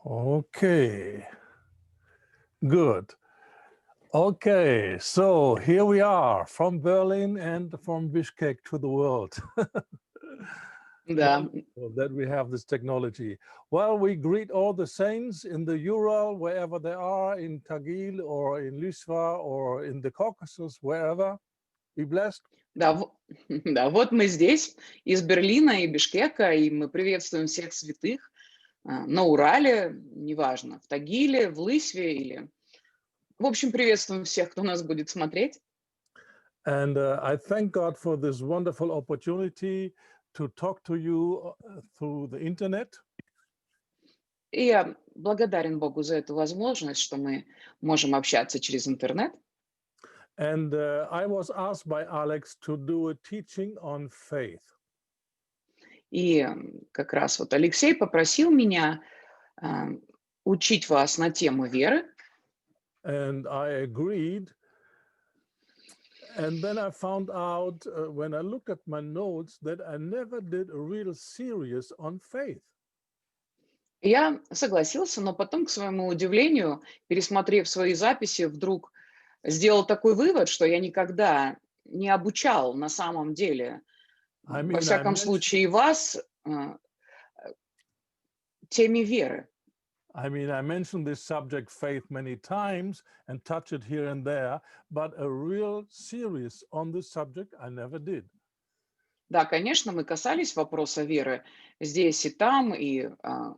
Okay, good. Okay, so here we are from Berlin and from Bishkek to the world. Да, Wonderful that we have this technology. Well, we greet all the saints in the Ural, wherever they are, in Tagil or in Lysva or in the Caucasus, wherever. Be blessed. да, да, вот мы здесь, из Берлина и Бишкека, и мы приветствуем всех святых на Урале, неважно, в Тагиле, в Лысьве или... В общем, приветствуем всех, кто нас будет смотреть. And I thank God for this wonderful opportunity to talk to you through the internet. И я благодарен Богу за эту возможность, что мы можем общаться через интернет. And I was asked by Alex to do a teaching on faith. И как раз вот Алексей попросил меня учить вас на тему веры. And I agreed. And then I found out when I looked at my notes that I never did a real series on faith. Я согласился, но потом, к своему удивлению, пересмотрев свои записи, вдруг сделал такой вывод, что я никогда не обучал на самом деле, I во mean, всяком случае, вас теме веры. I mentioned this subject faith many times and touch it here and there, but a real series on this subject I never did. Да, конечно, мы касались вопроса веры здесь и там, и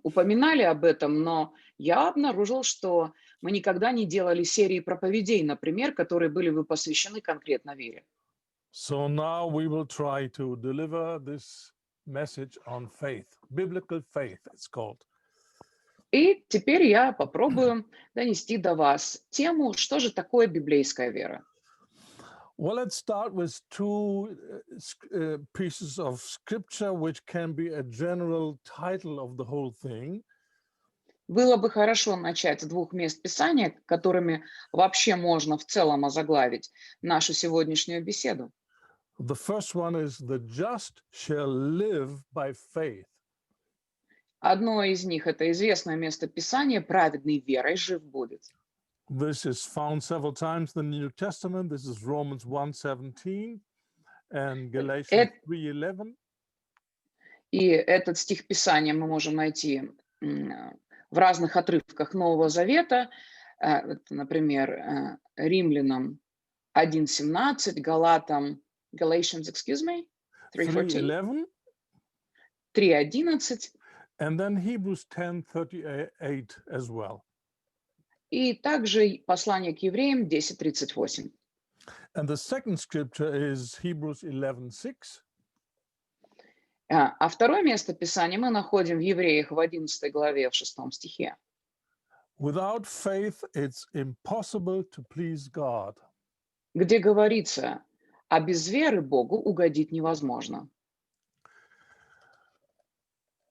упоминали об этом, но я обнаружил, что мы никогда не делали серии проповедей, например, которые были бы посвящены конкретно вере. So now we will try to deliver this message on faith, biblical faith, it's called. И теперь я попробую донести до вас тему, что же такое библейская вера. Well, let's start with two pieces of scripture, which can be a general title of the whole thing. Было бы хорошо начать с двух мест Писания, которыми вообще можно в целом озаглавить нашу сегодняшнюю беседу. The first one is the just shall live by faith. Одно из них – это известное место Писания «Праведный верой жив будет». This is found several times in the New Testament. This is Romans 1:17 and Galatians 3:11. И этот стих Писания мы можем найти в разных отрывках Нового Завета. Это, например, Римлянам 1:17, Галатам, Galatians, 3:14, 3:11. And then Hebrews 10:38 as well. И также послание к евреям 10:38. And the second scripture is Hebrews 11:6. А второе место Писания мы находим в Евреях в 11 главе, в 6 стихе. Without faith, it's impossible to please God. Где говорится, а без веры Богу угодить невозможно.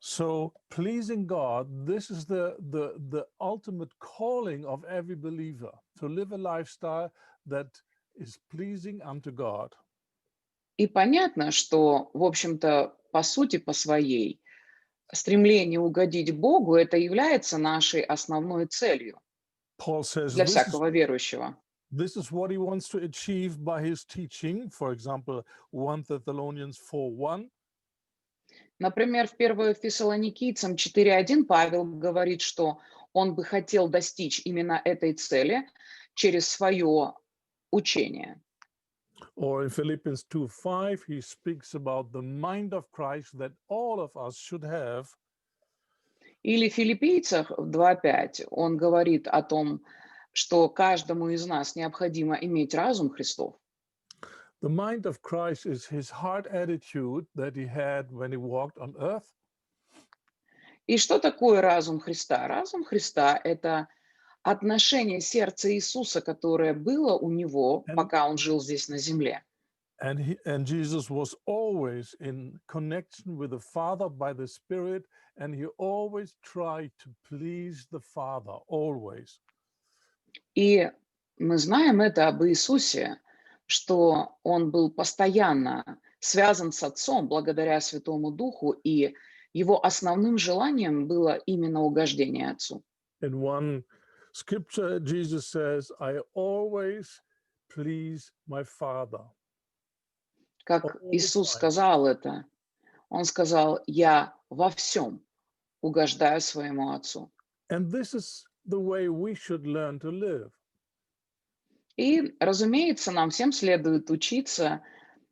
So pleasing God, this is the ultimate calling of every believer, to live a lifestyle that is pleasing unto God. И понятно, что, в общем-то, по сути, по своей, стремление угодить Богу – это является нашей основной целью Paul says для всякого верующего. this is what he wants to achieve by his teaching. For example, 1 Thessalonians 4:1. Например, в 1 Фессалоникийцам 4:1 Павел говорит, что он бы хотел достичь именно этой цели через свое учение. Or in Philippians 2:5, he speaks about the mind of Christ that all of us should have. Или в Филиппийцах в 2:5 он говорит о том, что каждому из нас необходимо иметь разум Христов. The mind of Christ is his heart attitude that he had when he walked on earth. И что такое разум Христа? Разум Христа – это отношение сердца Иисуса, которое было у него, пока он жил здесь на земле. And Jesus was always in connection with the Father by the Spirit, and he always tried to please the Father, always. И мы знаем это об Иисусе, что он был постоянно связан с Отцом благодаря Святому Духу и его основным желанием было именно угождение Отцу. In one scripture, Jesus says, I always please my Father Как all the Иисус time. сказал это, Он сказал, «Я во всем угождаю своему Отцу». And this is the way we should learn to live. И, разумеется, нам всем следует учиться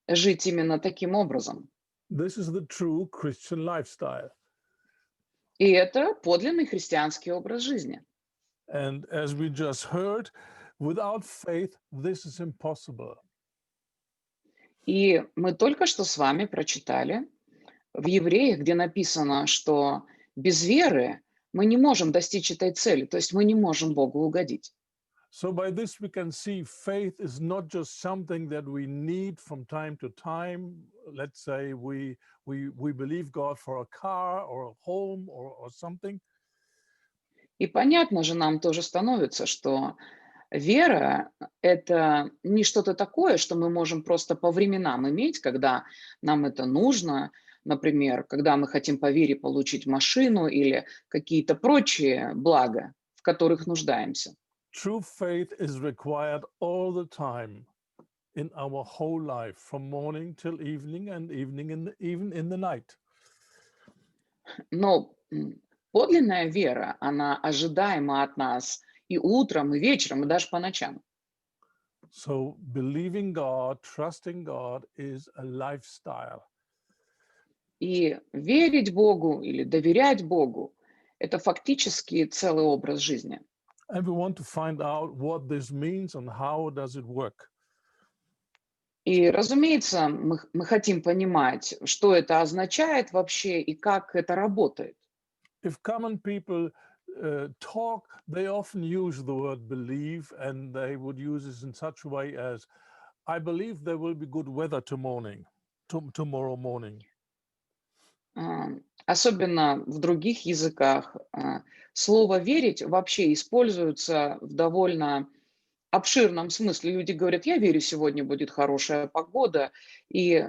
жить именно таким образом. This is the true Christian lifestyle. И это подлинный христианский образ жизни. And as we just heard, without faith, this is impossible. И мы только что с вами прочитали в Евреях, где написано, что без веры мы не можем достичь этой цели, то есть мы не можем Богу угодить. So by this we can see faith is not just something that we need from time to time. Let's say we believe God for a car or a home or something. И понятно же нам тоже становится, что вера– это не что-то такое, что мы можем просто по временам иметь, когда нам это нужно, например, когда мы хотим по вере получить машину или какие-то прочие блага, в которых нуждаемся. True faith is required all the time in our whole life, from morning till evening and even in the night. Но подлинная вера, она ожидаема от нас и утром, и вечером, и даже по ночам. So believing God, trusting God is a lifestyle. И верить Богу или доверять Богу– это фактически целый образ жизни. And we want to find out what this means and how does it work. И, разумеется, мы хотим понимать, что это означает вообще и как это работает. If common people talk, they often use the word believe, and they would use it in such a way as, I believe there will be good weather tomorrow morning. Особенно в других языках слово «верить» вообще используется в довольно обширном смысле. Люди говорят, я верю, сегодня будет хорошая погода, и,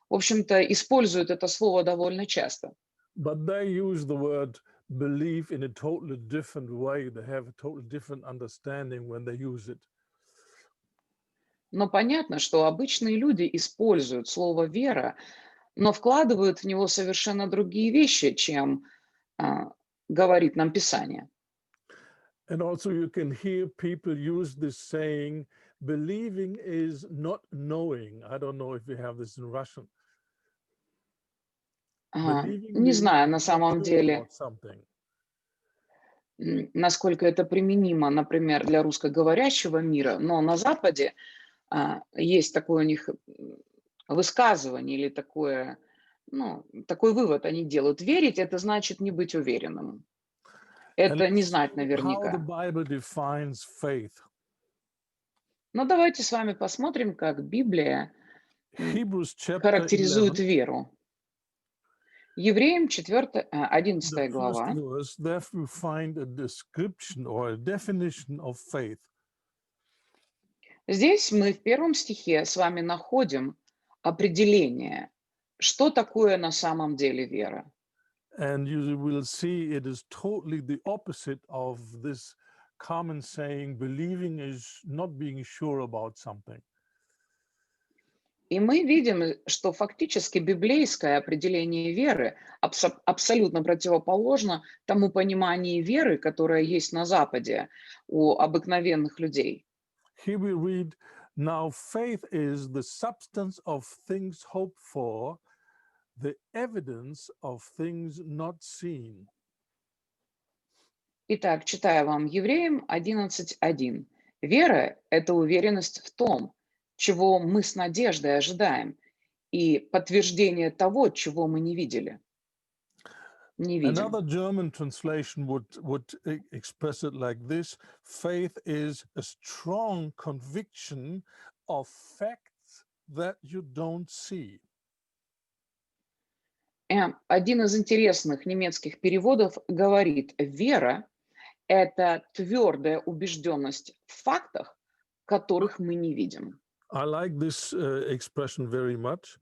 в общем-то, используют это слово довольно часто. But they use the word believe in a totally different way. They have a totally different understanding when they use it. Но понятно, что обычные люди используют слово «вера», но вкладывают в него совершенно другие вещи, чем говорит нам Писание. And also you can hear people use this saying, believing is not knowing. I don't know if we have this in Russian. Believing Не means знаю на not самом sure деле, about something. насколько это применимо, например, для русскоговорящего мира, но на Западе есть такое у них высказывание или такое, такой вывод они делают. Верить– это значит не быть уверенным. And Это не let's знать see how the наверняка. Bible defines faith. Но давайте с вами посмотрим, как Библия Hebrews chapter характеризует 11, веру. Евреям 11 the first глава. verse, there we find a description or a definition of faith. Здесь мы в первом стихе с вами находим определение, что такое на самом деле вера. And you will see it is totally the opposite of this common saying, believing is not being sure about something. И мы видим, что фактически библейское определение веры абсолютно противоположно тому пониманию веры, которое есть на Западе у обыкновенных людей. Here we read, now faith is the substance of things hoped for, the evidence of things not seen. Итак, читаю вам Евреям 11:1. Вера– это уверенность в том, чего мы с надеждой ожидаем, и подтверждение того, чего мы не видели. Не видим. Another German translation would express it like this: faith is a strong conviction of facts that you don't see. Один из интересных немецких переводов говорит, вера– это твердая убежденность в фактах, которых мы не видим. I like this expression very much.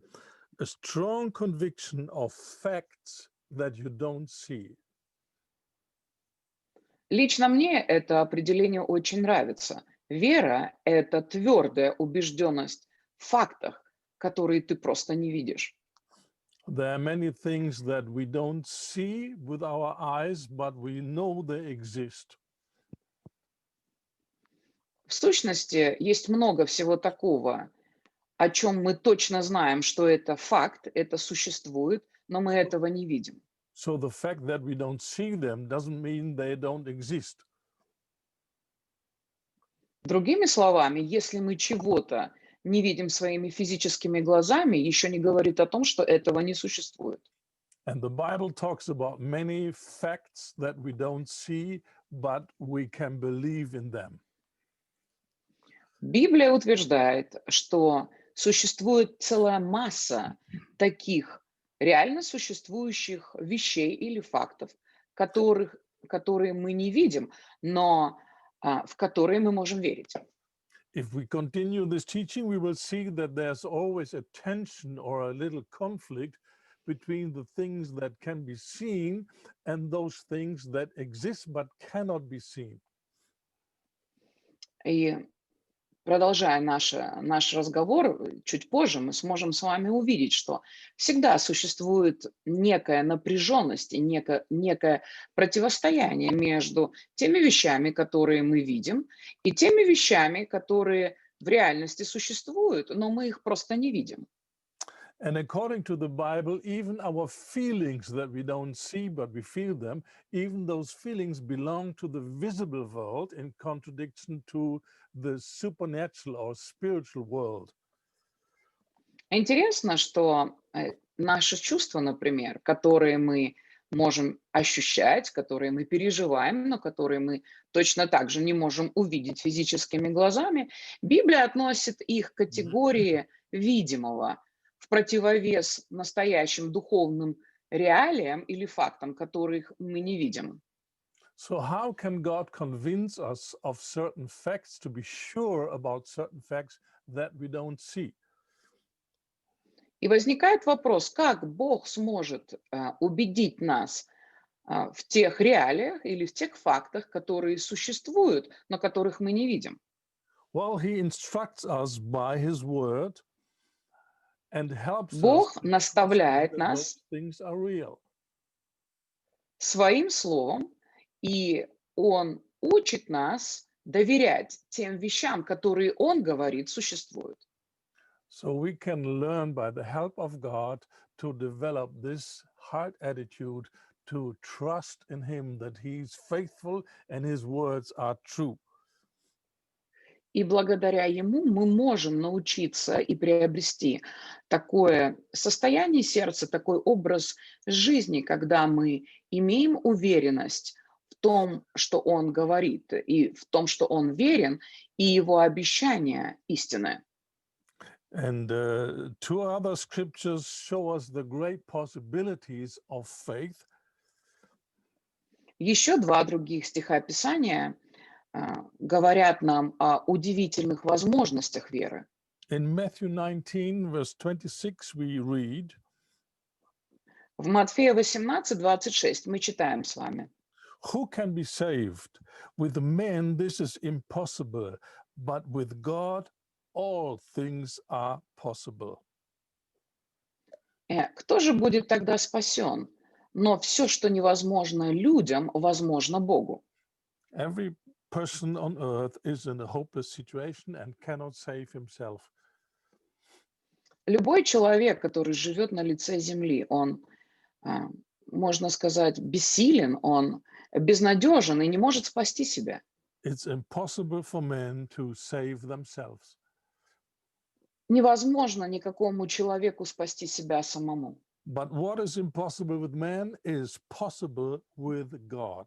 A strong conviction of facts that you don't see. Лично мне это определение очень нравится. Вера– это твердая убежденность в фактах, которые ты просто не видишь. There are many things that we don't see with our eyes, but we know they exist. В сущности, есть много всего такого, о чем мы точно знаем, что это факт, это существует, но мы этого не видим. So the fact that we don't see them doesn't mean they don't exist. Другими словами, если мы чего-то не видим своими физическими глазами, еще не говорит о том, что этого не существует. And the Bible talks about many facts that we don't see, but we can believe in them. Библия утверждает, что существует целая масса таких реально существующих вещей или фактов, которые мы не видим, но в которые мы можем верить. If we continue this teaching, we will see that there's always a tension or a little conflict between the things that can be seen and those things that exist but cannot be seen. И продолжая наш разговор, чуть позже мы сможем с вами увидеть, что всегда существует некая напряженность и некое противостояние между теми вещами, которые мы видим, и теми вещами, которые в реальности существуют, но мы их просто не видим. And according to the Bible, even our feelings that we don't see but we feel them, even those feelings belong to the visible world in contradiction to the supernatural or spiritual world. Интересно, что наши чувства, например, которые мы можем ощущать, которые мы переживаем, но которые мы точно так же не можем увидеть физическими глазами, Библия относит их к категории видимого в противовес настоящим духовным реалиям или фактам, которых мы не видим. So, how can God convince us of certain facts to be sure about certain facts that we don't see? И возникает вопрос, как Бог сможет убедить нас в тех реалиях или в тех фактах, которые существуют, но которых мы не видим. Well, He instructs us by His word and helps us Бог to trust наставляет that нас those things are real. своим словом, и Он учит нас доверять тем вещам, которые Он говорит, существуют. So we can learn by the help of God to develop this heart attitude to trust in Him that He's faithful and His words are true. И благодаря Ему мы можем научиться и приобрести такое состояние сердца, такой образ жизни, когда мы имеем уверенность в том, что Он говорит, и в том, что Он верен, и Его обещания истинны. And two other scriptures show us the great possibilities of faith. Еще два других стиха Писания говорят нам о удивительных возможностях веры. In Matthew 19, verse 26, we read, В Матфея 18:26 мы читаем с вами. who can be saved? With men, this is impossible, but with God, all things are possible. Кто же будет тогда спасен? Но все, что невозможно людям, возможно Богу. Every person on earth is in a hopeless situation and cannot save himself. Любой человек, который живет на лице земли, он, можно сказать, бессилен, он безнадежен и не может спасти себя. It's impossible for men to save themselves. Невозможно никакому человеку спасти себя самому. But what is impossible with man is possible with God.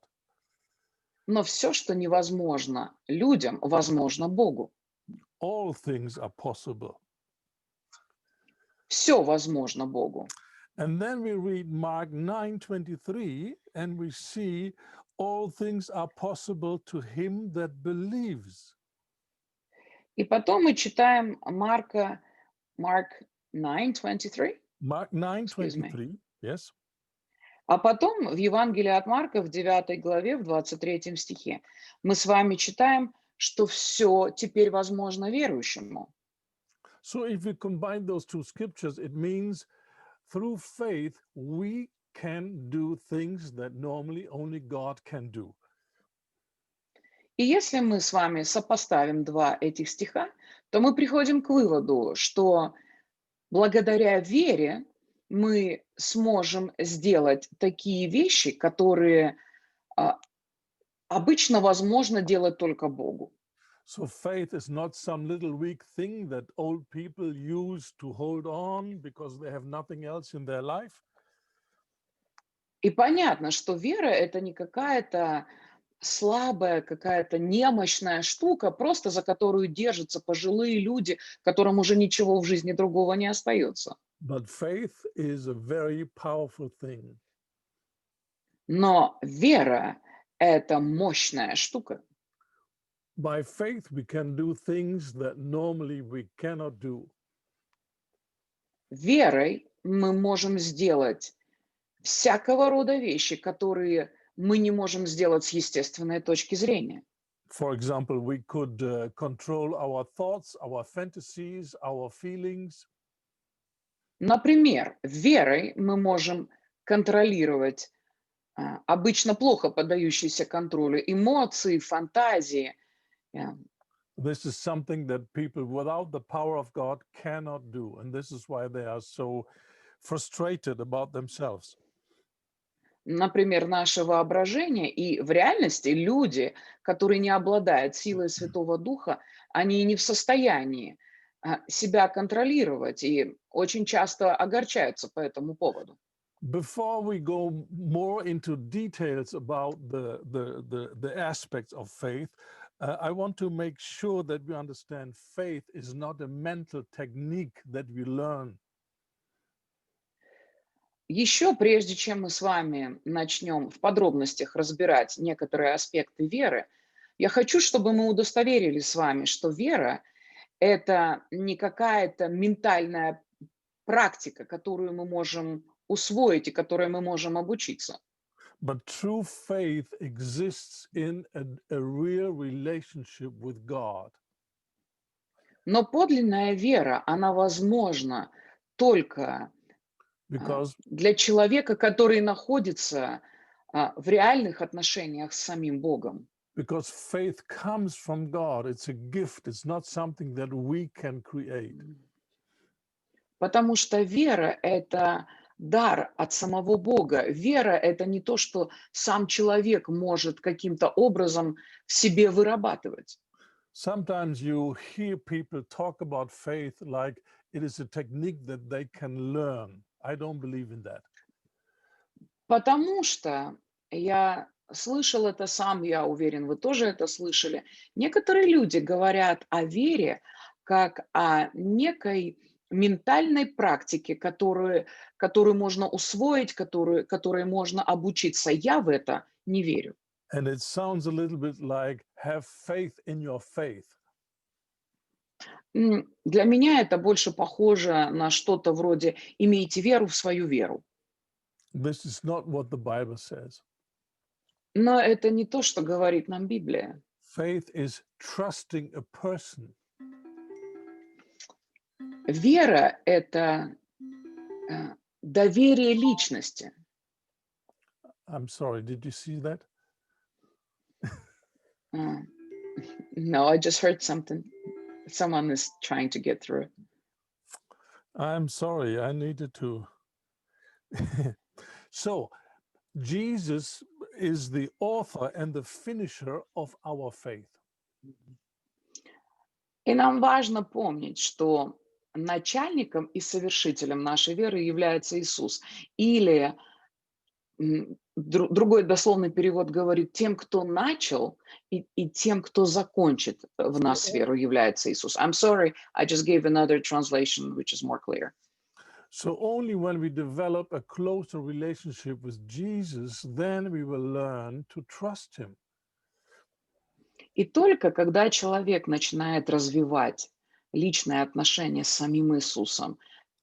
Но все, что невозможно людям, возможно Богу. All things are possible. Все возможно Богу. And then we read Mark 9:23 and we see all things are possible to him that believes. И потом мы читаем Марк 9:23. Mark 9:23, yes. А потом в Евангелии от Марка в 9 главе, в 23 стихе мы с вами читаем, что все теперь возможно верующему. So if we combine those two scriptures, it means through faith we can do things that normally only God can do. И если мы с вами сопоставим два этих стиха, то мы приходим к выводу, что благодаря вере мы сможем сделать такие вещи, которые а, обычно возможно делать только Богу. So faith is not some little weak thing that old people use to hold on because they have nothing else in their life. И понятно, что вера– это не какая-то слабая, какая-то немощная штука, просто за которую держатся пожилые люди, которым уже ничего в жизни другого не остается. But faith is a very powerful thing. Но вера– это мощная штука. By faith, we can do things that normally we cannot do. Верой мы можем сделать всякого рода вещи, которые мы не можем сделать с естественной точки зрения. For example, we could control our thoughts, our fantasies, our feelings. Например, верой мы можем контролировать обычно плохо поддающиеся контролю эмоции, фантазии. э, This is something that people without the power of God cannot do. And this is why they are so frustrated about themselves. Например, наше воображение. И в реальности люди, которые не обладают силой Святого Духа, они не в состоянии себя контролировать и очень часто огорчаются по этому поводу. Before we go more into details about the aspects of faith, I want to make sure that we understand faith is not a mental technique that we learn. Еще прежде чем мы с вами начнем в подробностях разбирать некоторые аспекты веры, я хочу, чтобы мы удостоверились с вами, что вера– это не какая-то ментальная практика, которую мы можем усвоить и которой мы можем обучиться. But true faith exists in a real relationship with God. Но подлинная вера, она возможна только Because, для человека, который находится в реальных отношениях с самим Богом. because faith comes from God. It's a gift. It's not something that we can create. Потому что вера– это дар от самого Бога. Вера– это не то, что сам человек может каким-то образом в себе вырабатывать. Sometimes you hear people talk about faith like it is a technique that they can learn. I don't believe in that. Потому что я слышал это сам, я уверен, вы тоже это слышали. Некоторые люди говорят о вере как о некой ментальной практике, которую можно усвоить, которой можно обучиться. Я в это не верю. And it sounds a little bit like have faith in your faith. Для меня это больше похоже на что-то вроде «имейте веру в свою веру». This is not what the Bible says. Но это не то, что говорит нам Библия. Faith is trusting a person. Вера– это доверие личности. I'm sorry, did you see that? No, I just heard something. Someone is trying to get through. I'm sorry, I needed to. So, Jesus is the author and the finisher of our faith. И нам важно помнить, что начальником и совершителем нашей веры является Иисус. Или другой дословный перевод говорит, тем, кто начал, и тем, кто закончит в нас веру, является Иисус. I'm sorry, I just gave another translation, which is more clear. So only when we develop a closer relationship with Jesus, then we will learn to trust him. И только когда человек начинает развивать личные отношения с самим Иисусом,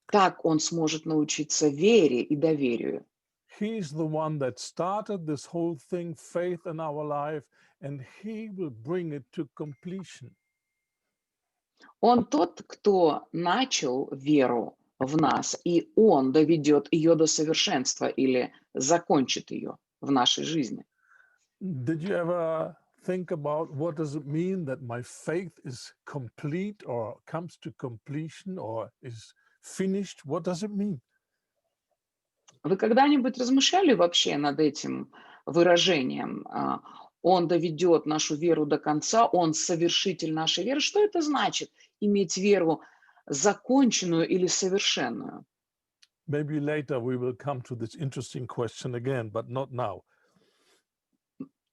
так он сможет научиться вере и доверию. He's the one that started this whole thing, faith in our life, and he will bring it to completion. Он тот, кто начал веру в нас, и Он доведет ее до совершенства или закончит ее в нашей жизни. Did you ever think about what does it mean that my faith is complete or comes to completion or is finished? What does it mean? Вы когда-нибудь размышляли вообще над этим выражением? Он доведет нашу веру до конца, он совершитель нашей веры. Что это значит иметь веру законченную или совершенную? Maybe later we will come to this interesting question again, but not now.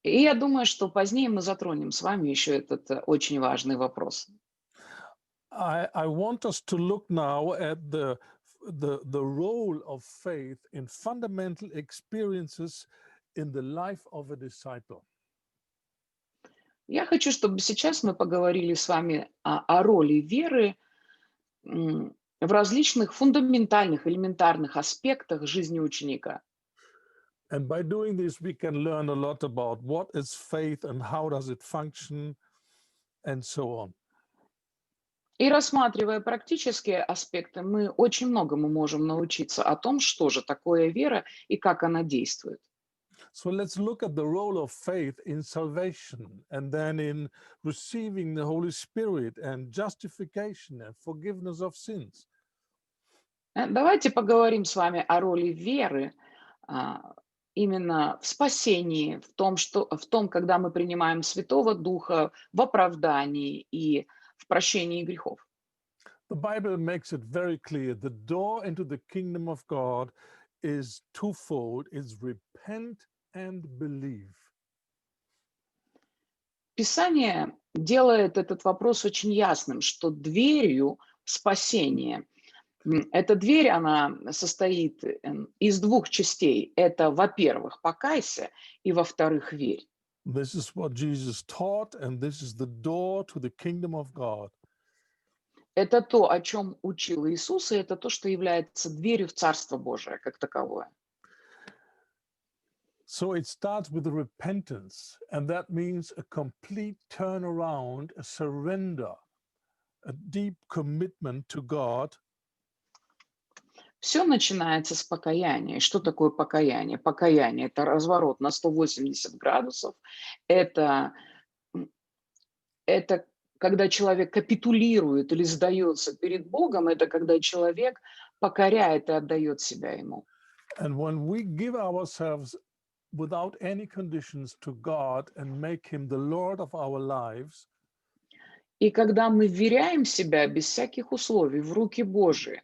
И я думаю, что позднее мы затронем с вами еще этот очень важный вопрос. I want us to look now at the role of faith in fundamental experiences in the life of a disciple. Я хочу, чтобы сейчас мы поговорили с вами о роли веры в различных фундаментальных, элементарных аспектах жизни ученика. And by doing this, we can learn a lot about what is faith and how does it function and so on. И рассматривая практические аспекты, мы очень многому можем научиться о том, что же такое вера и как она действует. So let's look at the role of faith in salvation and then in receiving the Holy Spirit and justification and forgiveness of sins. Давайте поговорим с вами о роли веры именно в спасении, в том, когда мы принимаем Святого Духа, в оправдании и в прощении грехов. The Bible makes it very clear the door into the kingdom of God is twofold, is repent and believe. Писание делает этот вопрос очень ясным, что дверью спасения, эта дверь, она состоит из двух частей. Это, во-первых, покайся, и, во-вторых, верь. This is what Jesus taught, and this is the door to the kingdom of God. Это то, о чем учил Иисус, и это то, что является дверью в Царство Божие как таковое. So it starts with repentance, and that means a complete turnaround, a surrender, a deep commitment to God. Все начинается с покаяния. Что такое покаяние? Покаяние – это разворот на 180 градусов. Это, это когда человек капитулирует или сдается перед Богом, это когда человек покоряет и отдает себя Ему. And when we give ourselves without any conditions to God and make Him the Lord of our lives, И когда мы вверяем себя без всяких условий в руки Божии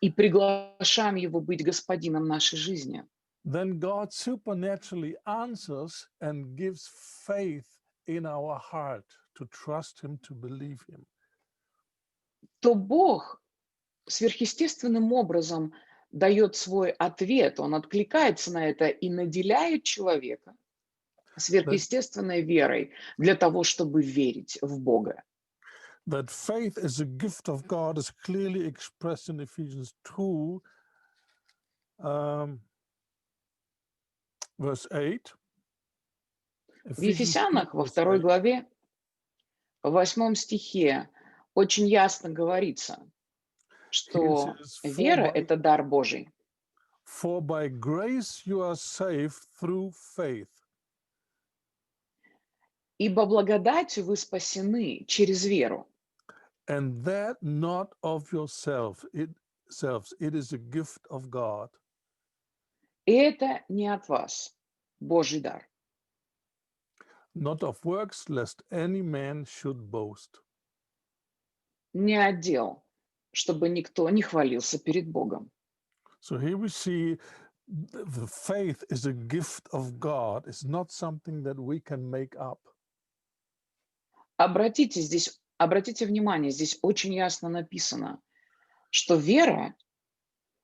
и приглашаем Его быть господином нашей жизни, then God supernaturally answers and gives faith in our heart to trust Him, to believe Him. то Бог сверхъестественным образом дает свой ответ, Он откликается на это и наделяет человека сверхъестественной верой для того, чтобы верить в Бога. That faith is a gift of God is clearly expressed in Ephesians 2, verse 8. В Ефесянах во 2 главе, в 8 стихе очень ясно говорится, что вера – это дар Божий. For by grace you are saved through faith. Ибо благодатью вы спасены через веру. And that not of yourselves, it is a gift of God. И это не от вас, Божий дар. Not of works, lest any man should boast. Не от дел, чтобы никто не хвалился перед Богом. So here we see the faith is a gift of God. It's not something that we can make up. Обратите внимание, здесь очень ясно написано, что вера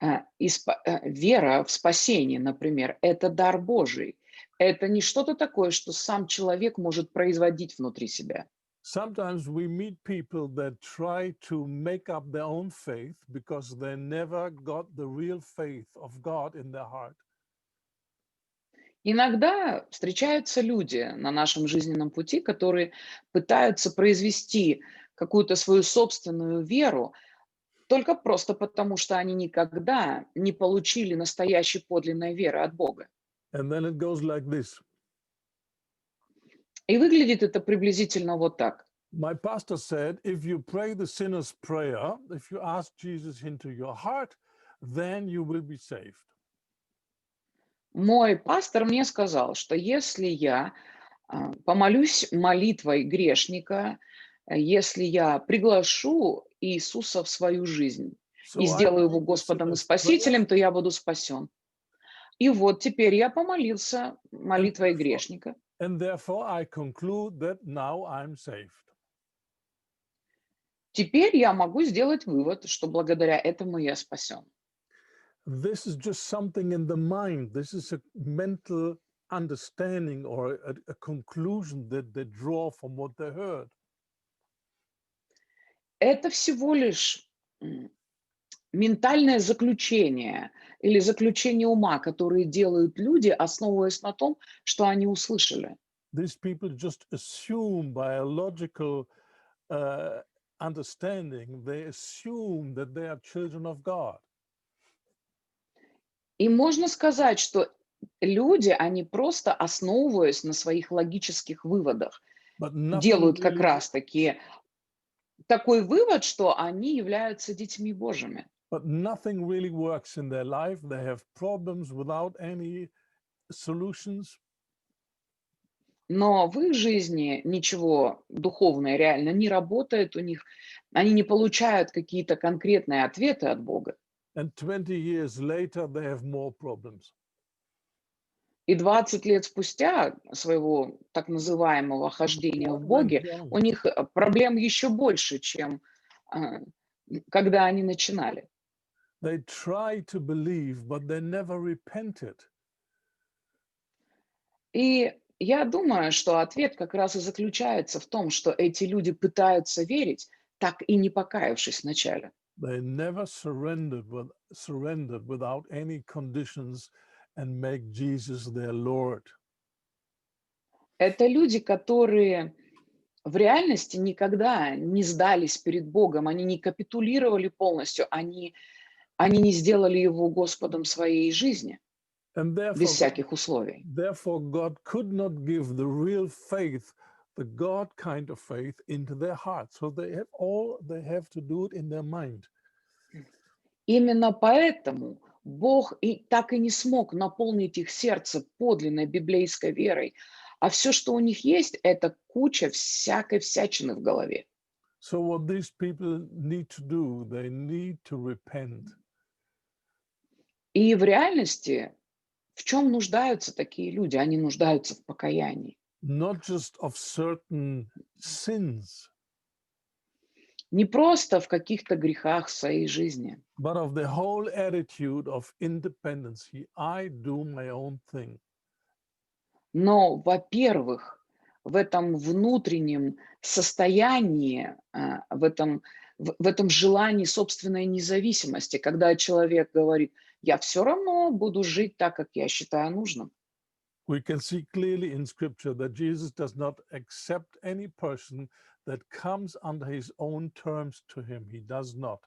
в спасение, например, это дар Божий. Это не что-то такое, что сам человек может производить внутри себя. Sometimes we meet people that try to make up their own faith because they never got the real faith of God in their heart. Иногда встречаются люди на нашем жизненном пути, которые пытаются произвести какую-то свою собственную веру только просто потому, что они никогда не получили настоящей подлинной веры от Бога. And then it goes like this. И выглядит это приблизительно вот так. My pastor said, if you pray the sinner's prayer, if you ask Jesus into your heart, then you will be saved. Мой пастор мне сказал, что если я помолюсь молитвой грешника, если я приглашу Иисуса в свою жизнь и So I сделаю его prayed the Господом и sinner's prayer, Спасителем, то я буду спасен. И вот теперь я помолился and молитвой therefore, грешника. and therefore I conclude that now I'm saved. Теперь я могу сделать вывод, что благодаря этому я спасен. This is just something in the mind. This is a mental understanding or a conclusion that they draw from what they heard. Это всего лишь ментальное заключение или заключение ума, которые делают люди, основываясь на том, что они услышали. These people just assume by a logical uh, understanding, they assume that they are children of God. И можно сказать, что люди, они просто основываясь на своих логических выводах, But nothing делают как really, раз-таки такой вывод, что они являются детьми Божьими. but nothing really works in their life. They have problems without any solutions. Но в их жизни ничего духовное реально не работает у них, они не получают какие-то конкретные ответы от Бога. And 20 years later, they have more problems. И 20 лет спустя своего так называемого хождения в What went Боге wrong? у них проблем еще больше, чем а, когда они начинали. They try to believe, but they never repented. И я думаю, что ответ как раз и заключается в том, что эти люди пытаются верить, так и не покаявшись вначале. They never surrendered without any conditions and make Jesus their Lord. Это люди, которые в реальности никогда не сдались перед Богом, они не капитулировали полностью, они не сделали Его Господом своей жизни And без therefore, всяких условий. therefore, God could not give the real faith, the God kind of faith, into their heart. So they have to do it in their mind. Именно поэтому Бог и так и не смог наполнить их сердце подлинной библейской верой, а все, что у них есть, это куча всякой всячины в голове. So what these people need to do, they need to repent. И в реальности в чем нуждаются такие люди? Они нуждаются в покаянии. Not just of certain sins, Не просто в каких-то грехах в своей жизни, but of the whole attitude of independency. I do my own thing. но, во-первых, в этом внутреннем состоянии, в этом желании собственной независимости, когда человек говорит: "Я все равно буду жить так, как я считаю нужным". We can see clearly in scripture that Jesus does not accept any person that comes under his own terms to him. He does not.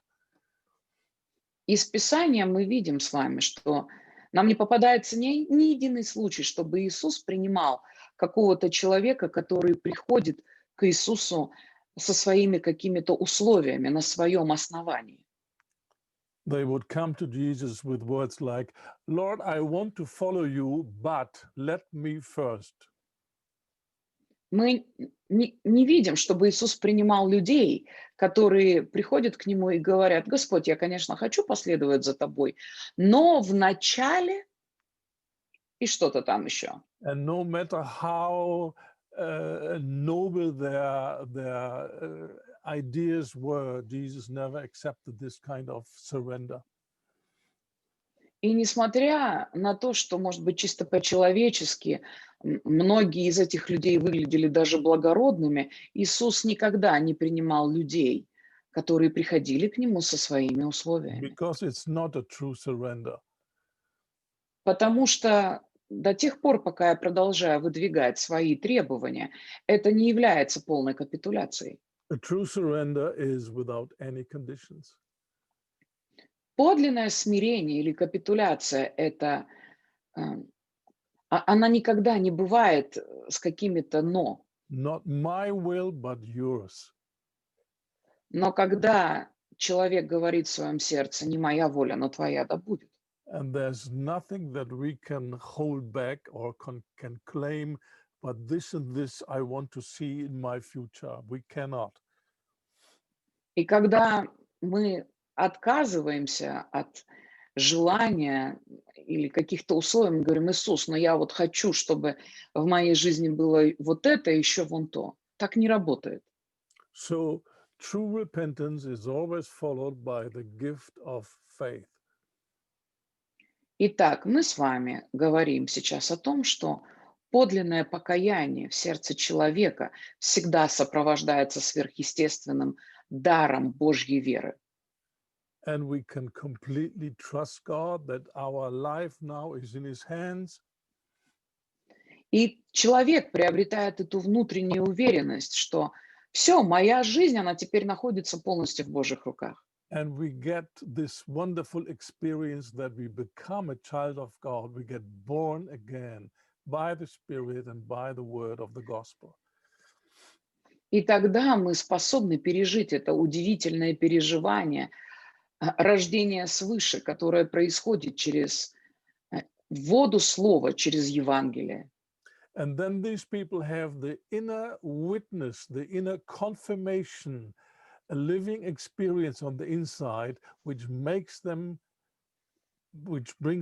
Из Писания мы видим с вами, что нам не попадается ни единый случай, чтобы Иисус принимал какого-то человека, который приходит к Иисусу со своими какими-то условиями на своем основании. They would come to Jesus with words like, Lord, I want to follow you, but let me first. Мы не видим, чтобы Иисус принимал людей, которые приходят к Нему и говорят: "Господь, я, конечно, хочу последовать за Тобой, но вначале…" И что-то там еще. And no matter how noble their ideas were, Jesus never accepted this kind of surrender. И несмотря на то, что, может быть, чисто по-человечески многие из этих людей выглядели даже благородными, Иисус никогда не принимал людей, которые приходили к Нему со своими условиями. Because it's not a true surrender. Потому что до тех пор, пока я продолжаю выдвигать свои требования, это не является полной капитуляцией. A true surrender is without any conditions. Подлинное смирение или капитуляция — это, она никогда не бывает с какими-то «но». Not my will, but yours. Но когда человек говорит в своем сердце: «Не моя воля, но твоя да будет», And there's nothing that we can hold back or can claim, but this and this I want to see in my future. We cannot. и когда мы отказываемся от желания или каких-то условий, мы говорим: «Иисус, но я вот хочу, чтобы в моей жизни было вот это, еще вон то». Так не работает. So true repentance is always followed by the gift of faith. Итак, мы с вами говорим сейчас о том, что подлинное покаяние в сердце человека всегда сопровождается сверхъестественным даром Божьей веры. And we can completely trust God that our life now is in His hands. И человек приобретает эту внутреннюю уверенность, что все, моя жизнь, она теперь находится полностью в Божьих руках. And we get this wonderful experience that we become a child of God. We get born again by the Spirit and by the word of the gospel. И тогда мы способны пережить это удивительное переживание рождения свыше, которое происходит через воду слова, через Евангелие. And then these people have the inner witness, the inner confirmation, a living experience on the inside, which brings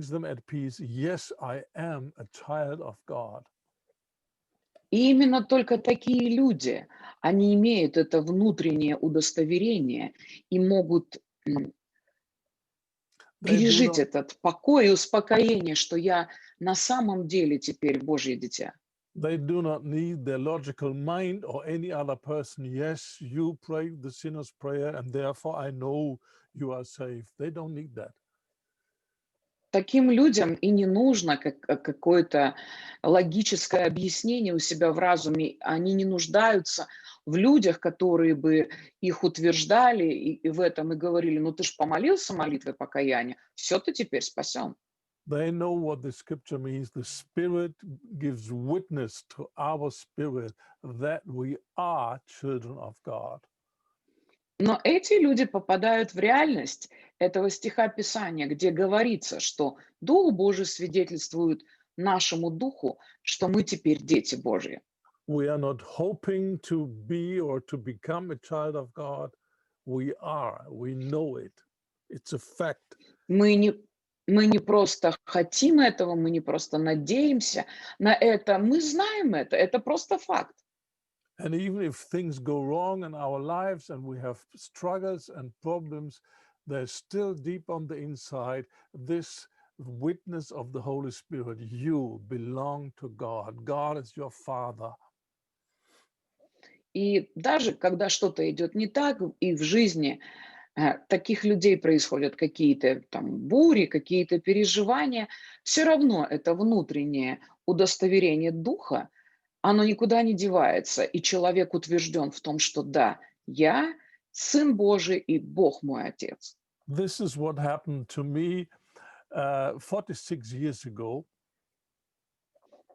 them at peace. Yes, I am a child of God. И именно только такие люди, они имеют это внутреннее удостоверение и могут They do пережить not этот покой и успокоение, что я на самом деле теперь Божье дитя. They do not need their logical mind or any other person. Yes, you prayed the sinner's prayer, and therefore I know you are saved. They don't need that. Таким людям и не нужно какое-то логическое объяснение у себя в разуме. Они не нуждаются в людях, которые бы их утверждали и в этом и говорили: «Ну ты ж помолился молитвой покаяния, все, ты теперь спасен». They know what the scripture means. The Spirit gives witness to our spirit that we are children of God. Но эти люди попадают в реальность этого стиха Писания, где говорится, что Дух Божий свидетельствует нашему духу, что мы теперь дети Божьи. We are not hoping to be or to become a child of God. We are. We know it. It's a fact. Мы не, мы не просто хотим этого, мы не просто надеемся на это, мы знаем это просто факт. And even if things go wrong in our lives and we have struggles and problems, there's still deep on the inside this witness of the Holy Spirit. You belong to God. God is your Father. И даже когда что-то идет не так, и в жизни таких людей происходят какие-то там бури, какие-то переживания, все равно это внутреннее удостоверение духа, оно никуда не девается, и человек утвержден в том, что да, я сын Божий и Бог мой Отец. This is what happened to me 46 years ago.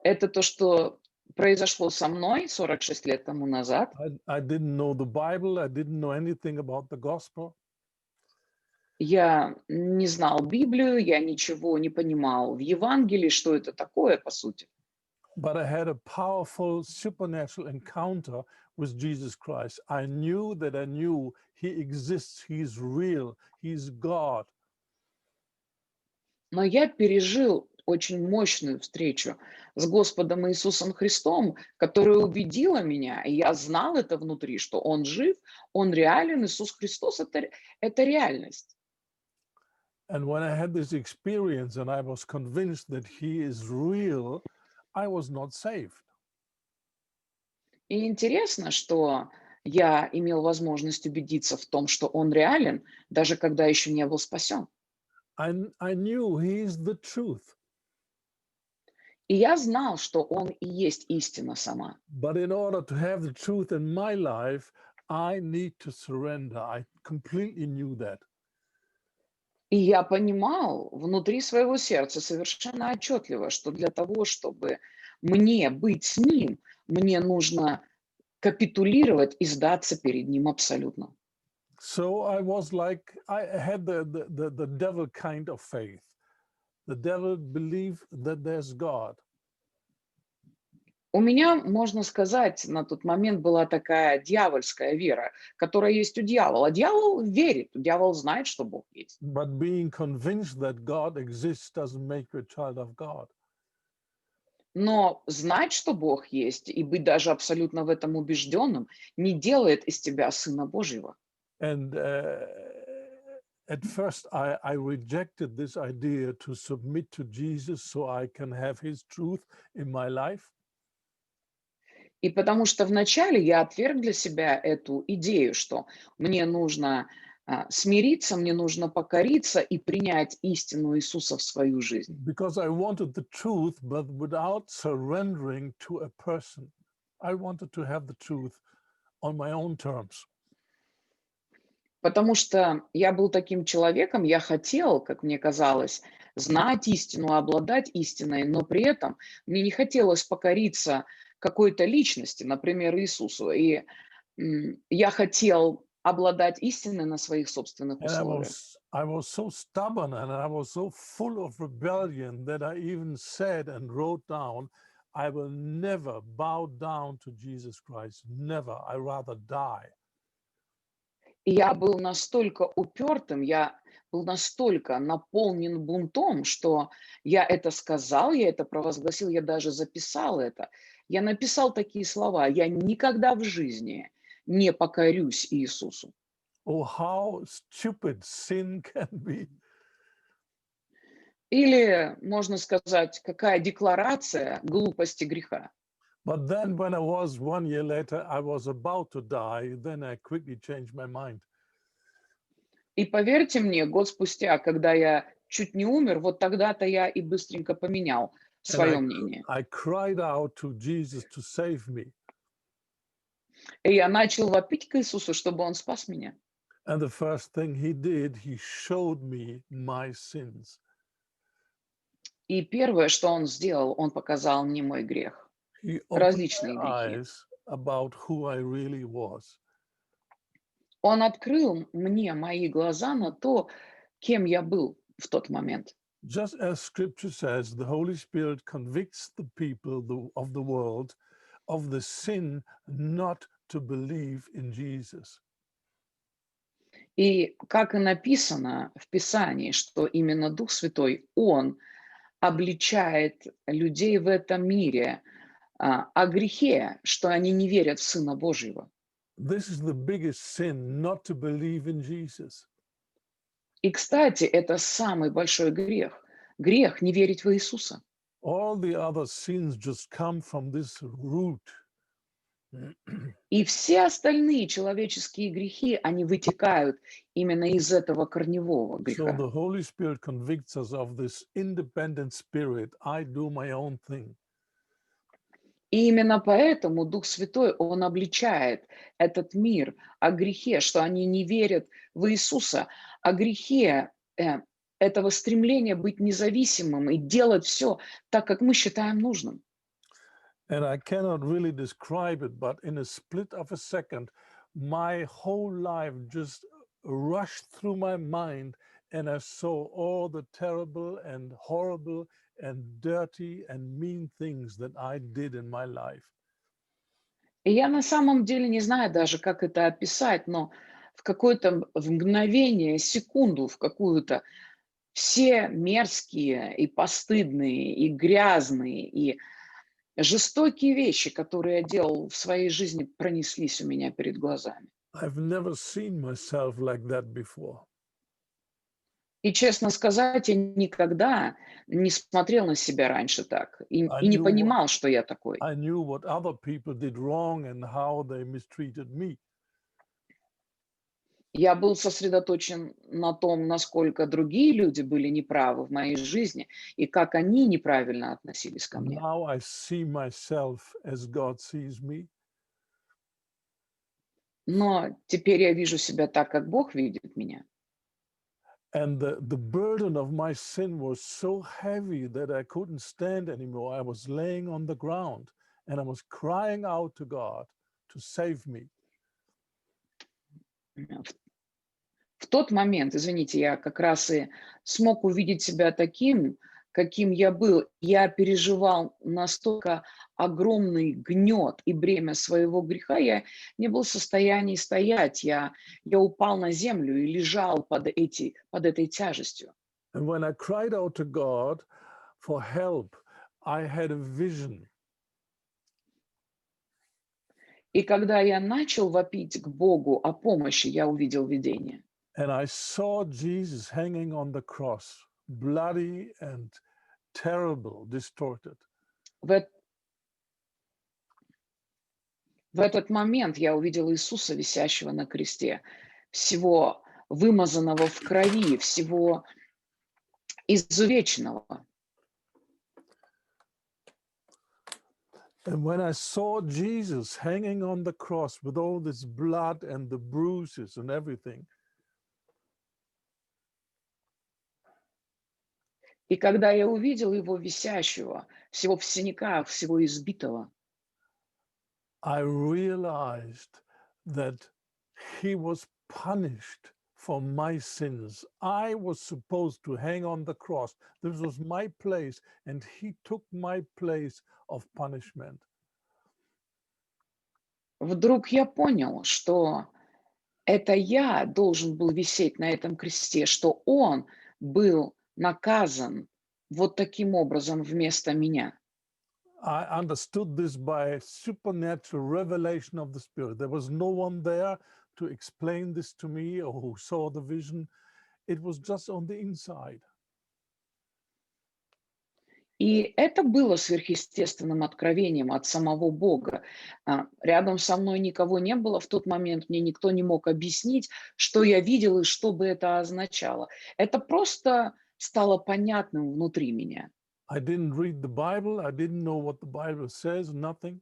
Это то, что произошло со мной 46 лет тому назад. I didn't know the Bible. I didn't know anything about the gospel. Я не знал Библию, я ничего не понимал в Евангелии, что это такое, по сути. But I had a powerful supernatural encounter with Jesus Christ. I knew that I knew He exists, He's real, He's God. Но я пережил очень мощную встречу с Господом Иисусом Христом, которая убедила меня, и я знал это внутри, что Он жив, Он реален, Иисус Христос это реальность. And when I had this experience and I was convinced that He is real, I was not saved. И интересно, что я имел возможность убедиться в том, что Он реален, даже когда еще не был спасен. I knew He is the truth. И я знал, что Он и есть истина сама. But in order to have the truth in my life, I need to surrender. I completely knew that. И я понимал внутри своего сердца совершенно отчетливо, что для того, чтобы мне быть с Ним, мне нужно капитулировать и сдаться перед Ним абсолютно. So I was like, I had the devil kind of faith. The devil believed that there's God. У меня, можно сказать, на тот момент была такая дьявольская вера, которая есть у дьявола. Дьявол верит, дьявол знает, что Бог есть. But being convinced that God exists doesn't make you a child of God. Но знать, что Бог есть, и быть даже абсолютно в этом убежденным, не делает из тебя сына Божьего. And at first, I rejected this idea to submit to Jesus so I can have his truth in my life. И потому что вначале я отверг для себя эту идею, что мне нужно смириться, мне нужно покориться и принять истину Иисуса в свою жизнь. Because I wanted the truth, but without surrendering to a person. I wanted to have the truth on my own terms. Потому что я был таким человеком, я хотел, как мне казалось, знать истину, обладать истиной, но при этом мне не хотелось покориться какой-то личности, например, Иисусу. И я хотел обладать истиной на своих собственных And условиях. I was so stubborn and I was so full of rebellion that I even said and wrote down, I will never bow down to Jesus Christ. Never. I rather die. И я был настолько упертым, я был настолько наполнен бунтом, что я это сказал, я это провозгласил, я даже записал это. Я написал такие слова: «Я никогда в жизни не покорюсь Иисусу». Oh, how stupid sin can be. Или, можно сказать, какая декларация глупости греха. But then when I was 1 year later, I was about to die, then I quickly changed my mind. И поверьте мне, год спустя, когда я чуть не умер, вот тогда-то я и быстренько поменял And свое мнение. I cried out to Jesus to save me. И я начал вопить к Иисусу, чтобы Он спас меня. And the first thing he did, he showed me my sins. И первое, что Он сделал, Он показал мне мой грех, He opened различные my грехи. eyes about who I really was. Он открыл мне мои глаза на то, кем я был в тот момент. Just as scripture says, the Holy Spirit convicts the people of the world of the sin not to believe in Jesus. И как и написано в Писании, что именно Дух Святой, Он обличает людей в этом мире о грехе, что они не верят в Сына Божьего. This is the biggest sin, not to believe in Jesus. И, кстати, это самый большой грех. Грех не верить в Иисуса. All the other sins just come from this root. И все остальные человеческие грехи, они вытекают именно из этого корневого So греха. the Holy Spirit convicts us of this independent spirit. I do my own thing. И именно поэтому Дух Святой, Он обличает этот мир о грехе, что они не верят в Иисуса, о грехе этого стремления быть независимым и делать все так, как мы считаем нужным. And I cannot really describe it, but in a split of a second, my whole life just rushed through my mind, and I saw all the terrible and horrible and dirty and mean things that I did in my life. И я на самом деле не знаю даже, как это описать, но в какое-то в мгновение, секунду, в какую-то все мерзкие и постыдные, и грязные, и жестокие вещи, которые я делал в своей жизни, пронеслись у меня перед глазами. I've never seen myself like that before. И, честно сказать, я никогда не смотрел на себя раньше так и, I и не knew what понимал, что я такой. I knew what other people did wrong and how they mistreated me. Я был сосредоточен на том, насколько другие люди были неправы в моей жизни и как они неправильно относились ко мне. Now I see myself as God sees me. Но теперь я вижу себя так, как Бог видит меня. And the burden of my sin was so heavy that I couldn't stand anymore. I was laying on the ground and I was crying out to God to save me. В тот момент, извините, я как раз и смог увидеть себя таким, каким я был. Я переживал настолько огромный гнет и бремя своего греха, я не был в состоянии стоять. Я упал на землю и лежал под этой тяжестью. And when I cried out to God for help, I had a vision. И когда я начал вопить к Богу о помощи, я увидел видение. And I saw Jesus hanging on the cross, bloody and terrible, distorted. В, эт- в этот момент я увидел Иисуса, висящего на кресте, всего вымазанного в крови, всего изувеченного. And when I saw Jesus hanging on the cross with all this blood and the bruises and everything, И когда я увидел его висящего, всего в синяках, всего избитого, I realized that he was punished for my sins. I was supposed to hang on the cross. This was my place, and he took my place of punishment. вдруг я понял, что это я должен был висеть на этом кресте, что он был наказан вот таким образом вместо меня. I understood this by supernatural revelation of the Spirit. There was no one there to explain this to me or who saw the vision. It was just on the inside. И это было сверхъестественным откровением от самого Бога. Рядом со мной никого не было в тот момент, мне никто не мог объяснить, что я видел и что бы это означало. Это просто стало понятным внутри меня. I didn't read the Bible. I didn't know what the Bible says, nothing.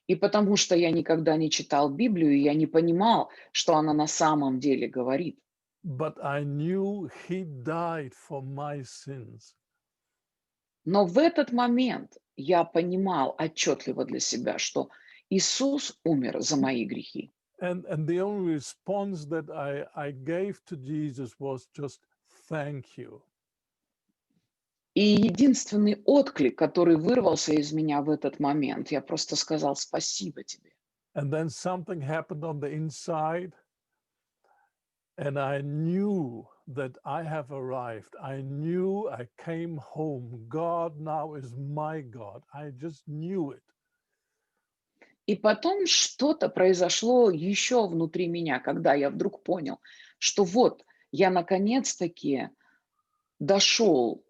И потому что я никогда не читал Библию, я не понимал, что она на самом деле говорит. But I knew he died for my sins. Но в этот момент я понимал отчетливо для себя, что Иисус умер за мои грехи. And the only response that I gave to Jesus was just thank you. И единственный отклик, который вырвался из меня в этот момент, я просто сказал спасибо тебе. And then something happened on the inside, and I knew that I have arrived. I knew I came home. God now is my God. I just knew it. И потом что-то произошло еще внутри меня, когда я вдруг понял, что вот я наконец-таки дошел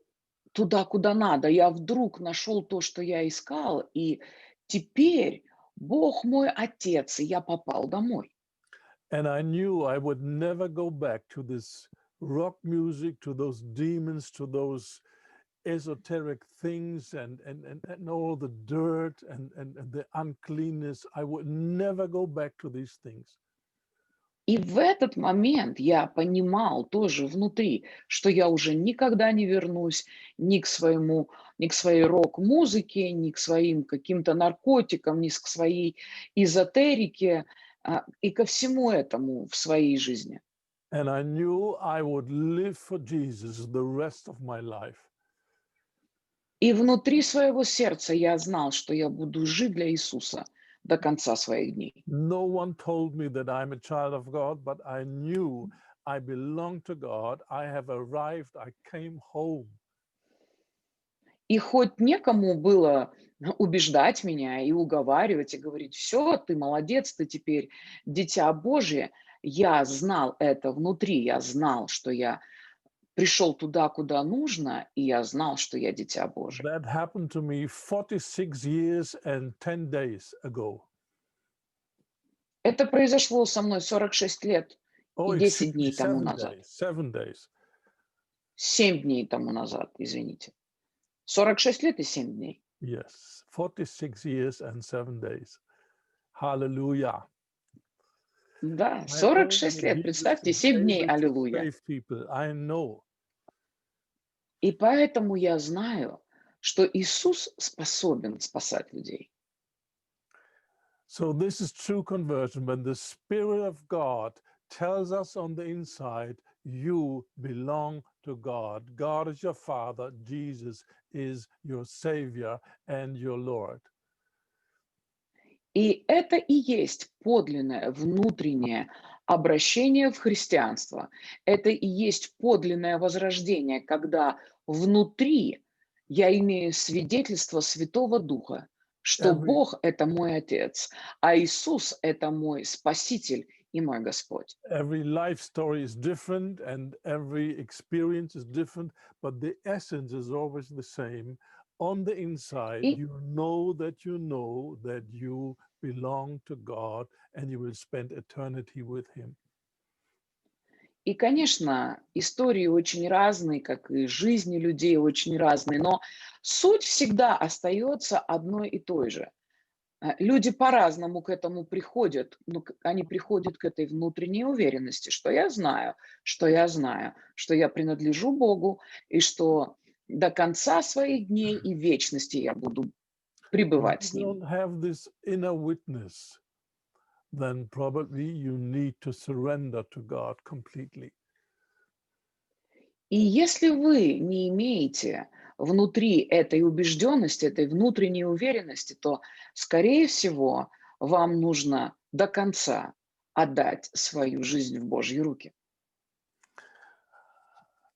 туда, куда надо. Я вдруг нашел то, что я искал, и теперь Бог мой отец, и я попал домой. And I knew I would never go back to this rock music, to those demons, to those esoteric things and all the dirt and the uncleanness. I would never go back to these things. И в этот момент я понимал тоже внутри, что я уже никогда не вернусь ни к своей рок-музыке, ни к своим каким-то наркотикам, ни к своей эзотерике, и ко всему этому в своей жизни. And I knew I would live for Jesus the rest of my life. И внутри своего сердца я знал, что я буду жить для Иисуса до конца своих дней. No one told me that I'm a child of God, but I knew I belong to God. I have arrived. I came home. И хоть некому было убеждать меня и уговаривать, и говорить: все, ты молодец, ты теперь дитя Божие. Я знал это внутри, я знал, что я пришел туда, куда нужно, и я знал, что я дитя Божие. That happened to me 46 years and 10 days ago. Это произошло со мной 46 лет Oh, и excuse 10 me, дней тому назад. 7 days. 7 дней тому назад, извините. 46 лет и 7 дней. Yes, 46 years and 7 days. Hallelujah. Да, I know 46 that лет, Jesus представьте, is 7 дней, able to аллилуйя. save people. I know. И поэтому я знаю, что Иисус способен спасать людей. So this is true conversion when the Spirit of God tells us on the inside, you belong to God. God is your Father. Jesus is your Savior and your Lord. И это и есть подлинное внутреннее обращение в христианство. Это и есть подлинное возрождение, когда внутри я имею свидетельство Святого Духа, что Every Бог– это мой Отец, а Иисус– это мой Спаситель и мой Господь. every life story is different and every experience is different, but the essence is always the same. On the inside, И you know that you belong to God and you will spend eternity with Him. И, конечно, истории очень разные, как и жизни людей очень разные, но суть всегда остается одной и той же. Люди по-разному к этому приходят, но они приходят к этой внутренней уверенности, что я знаю, что я знаю, что я принадлежу Богу, и что до конца своих дней и вечности я буду If пребывать you с Ним. don't have this inner witness, then probably you need to surrender to God completely. И если вы не имеете внутри этой убежденности, этой внутренней уверенности, то, скорее всего, вам нужно до конца отдать свою жизнь в Божьи руки.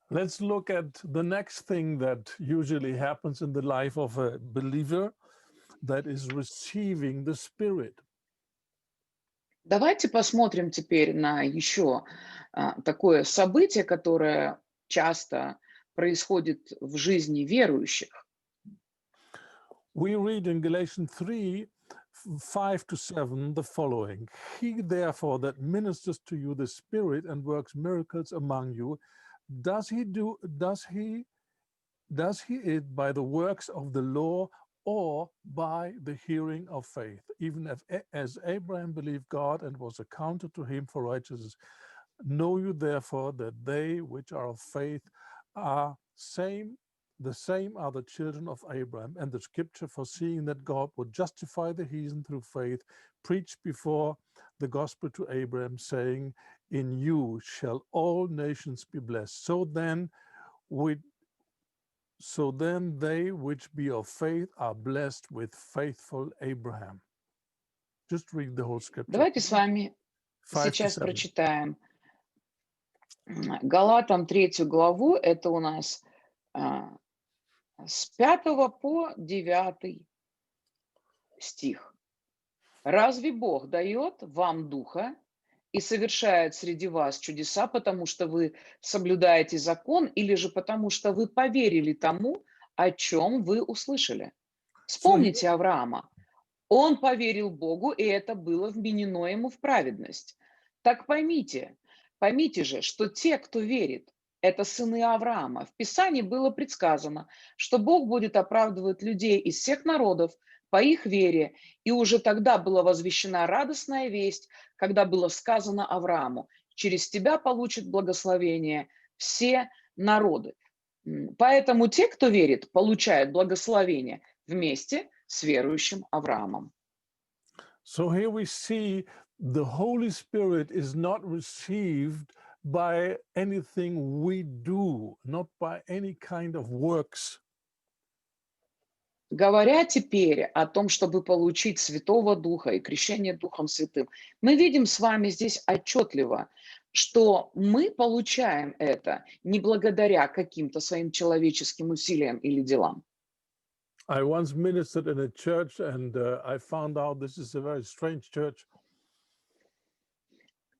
Let's look at the next thing that usually happens in the life of a believer, that is receiving the Spirit. Давайте посмотрим теперь на еще такое событие, которое часто происходит в жизни верующих. We read in Galatians 3, 5-7 the following. He therefore that ministers to you the Spirit and works miracles among you, does he it by the works of the law or by the hearing of faith? Even as Abraham believed God and was accounted to him for righteousness, know you therefore that they which are of faith are the same are the children of Abraham. And the scripture, foreseeing that God would justify the heathen through faith, preached before the gospel to Abraham, saying, in you shall all nations be blessed. So then they which be of faith are blessed with faithful Abraham. Just read the whole scripture. Давайте с вами 5 to сейчас 7. прочитаем Галатам 3 главу. Это у нас с 5 по 9 стих. «Разве Бог дает вам Духа и совершает среди вас чудеса, потому что вы соблюдаете закон, или же потому что вы поверили тому, о чем вы услышали?» Вспомните Авраама. Он поверил Богу, и это было вменено ему в праведность. Так поймите же, что те, кто верит, это сыны Авраама. В Писании было предсказано, что Бог будет оправдывать людей из всех народов по их вере, и уже тогда была возвещена радостная весть, когда было сказано Аврааму: через тебя получат благословение все народы. Поэтому те, кто верит, получают благословение вместе с верующим Авраамом. So here we see the Holy Spirit is not received by anything we do, not by any kind of works. Говоря теперь о том, чтобы получить Святого Духа и крещение Духом Святым, мы видим с вами здесь отчетливо, что мы получаем это не благодаря каким-то своим человеческим усилиям или делам. I once ministered in a church and I found out this is a very strange church.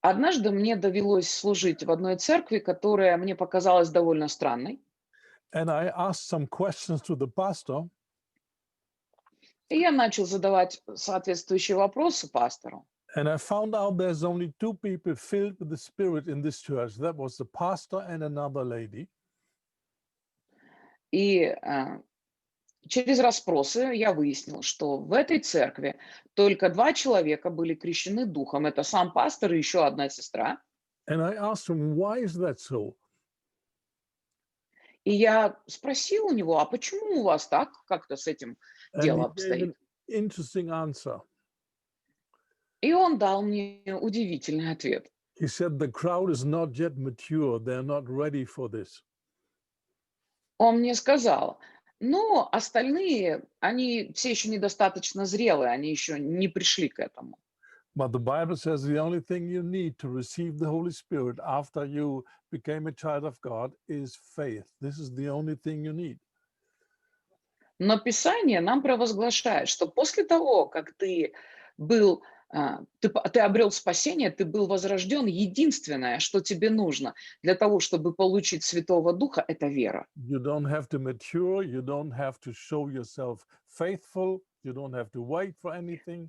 Однажды мне довелось служить в одной церкви, которая мне показалась довольно странной. And I asked some questions to the pastor. И я начал задавать соответствующие вопросы пастору. And I found out there's only two people filled with the Spirit in this church. That was the pastor and another lady. И через расспросы я выяснил, что в этой церкви только 2 человека были крещены Духом. Это сам пастор и еще одна сестра. And I asked him, why is that so? И я спросила у него: "А почему у вас так как-то с этим And дело he gave обстоит?" an interesting answer. И он дал мне удивительный ответ. He said, the crowd is not yet mature. They're not ready for this. Он мне сказал: "Ну, остальные, они все еще недостаточно зрелые, они еще не пришли к этому". But the Bible says the only thing you need to receive the Holy Spirit after you became a child of God is faith. This is the only thing you need. Но Писание нам провозглашает, что после того, как ты был, ты обрел спасение, ты был возрожден, единственное, что тебе нужно для того, чтобы получить Святого Духа — это вера. You don't have to mature. You don't have to show yourself faithful. You don't have to wait for anything.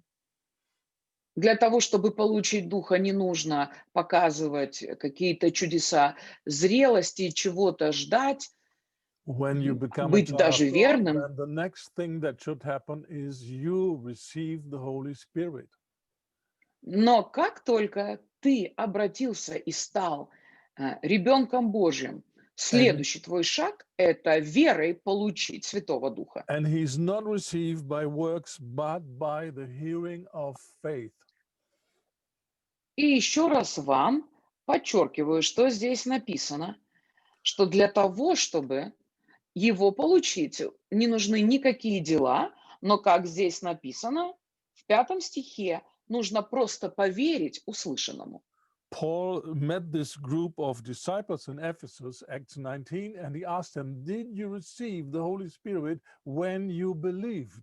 Для того, чтобы получить Духа, не нужно показывать какие-то чудеса зрелости, чего-то ждать, When you become a быть child of даже God, верным. then the next thing that should happen is you receive the Holy Spirit. Но как только ты обратился и стал ребенком Божьим, And, следующий твой шаг — это верой получить Святого Духа. and he's not received by works, but by the hearing of faith. И еще раз вам подчеркиваю, что здесь написано, что для того, чтобы его получить, не нужны никакие дела, но, как здесь написано, в 5 стихе нужно просто поверить услышанному. Paul met this group of disciples in Ephesus, Acts 19, and he asked them, did you receive the Holy Spirit when you believed?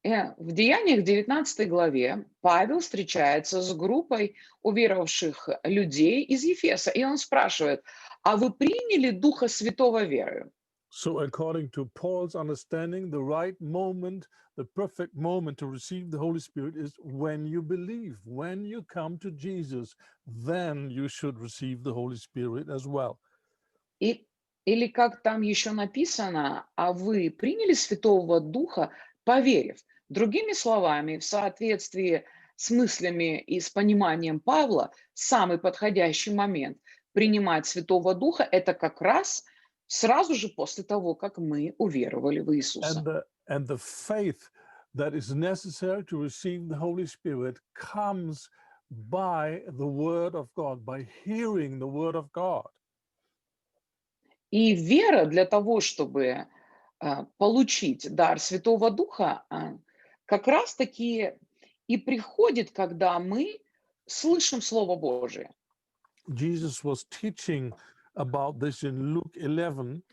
В Деяниях 19 главе Павел встречается с группой уверовавших людей из Ефеса, и он спрашивает: "А вы приняли Духа Святого верою?" So according to Paul's understanding, the right moment, the perfect moment to receive the Holy Spirit is when you believe. When you come to Jesus, then you should receive the Holy Spirit as well. И, или как там еще написано: "А вы приняли Святого Духа, поверив". Другими словами, в соответствии с мыслями и с пониманием Павла, самый подходящий момент принимать Святого Духа — это как раз сразу же после того, как мы уверовали в Иисуса. And the faith that is necessary to receive the Holy Spirit comes by the Word of God, by hearing the Word of God. И вера для того, чтобы получить дар Святого Духа, как раз-таки и приходит, когда мы слышим Слово Божие. Jesus was teaching about this in Luke 11.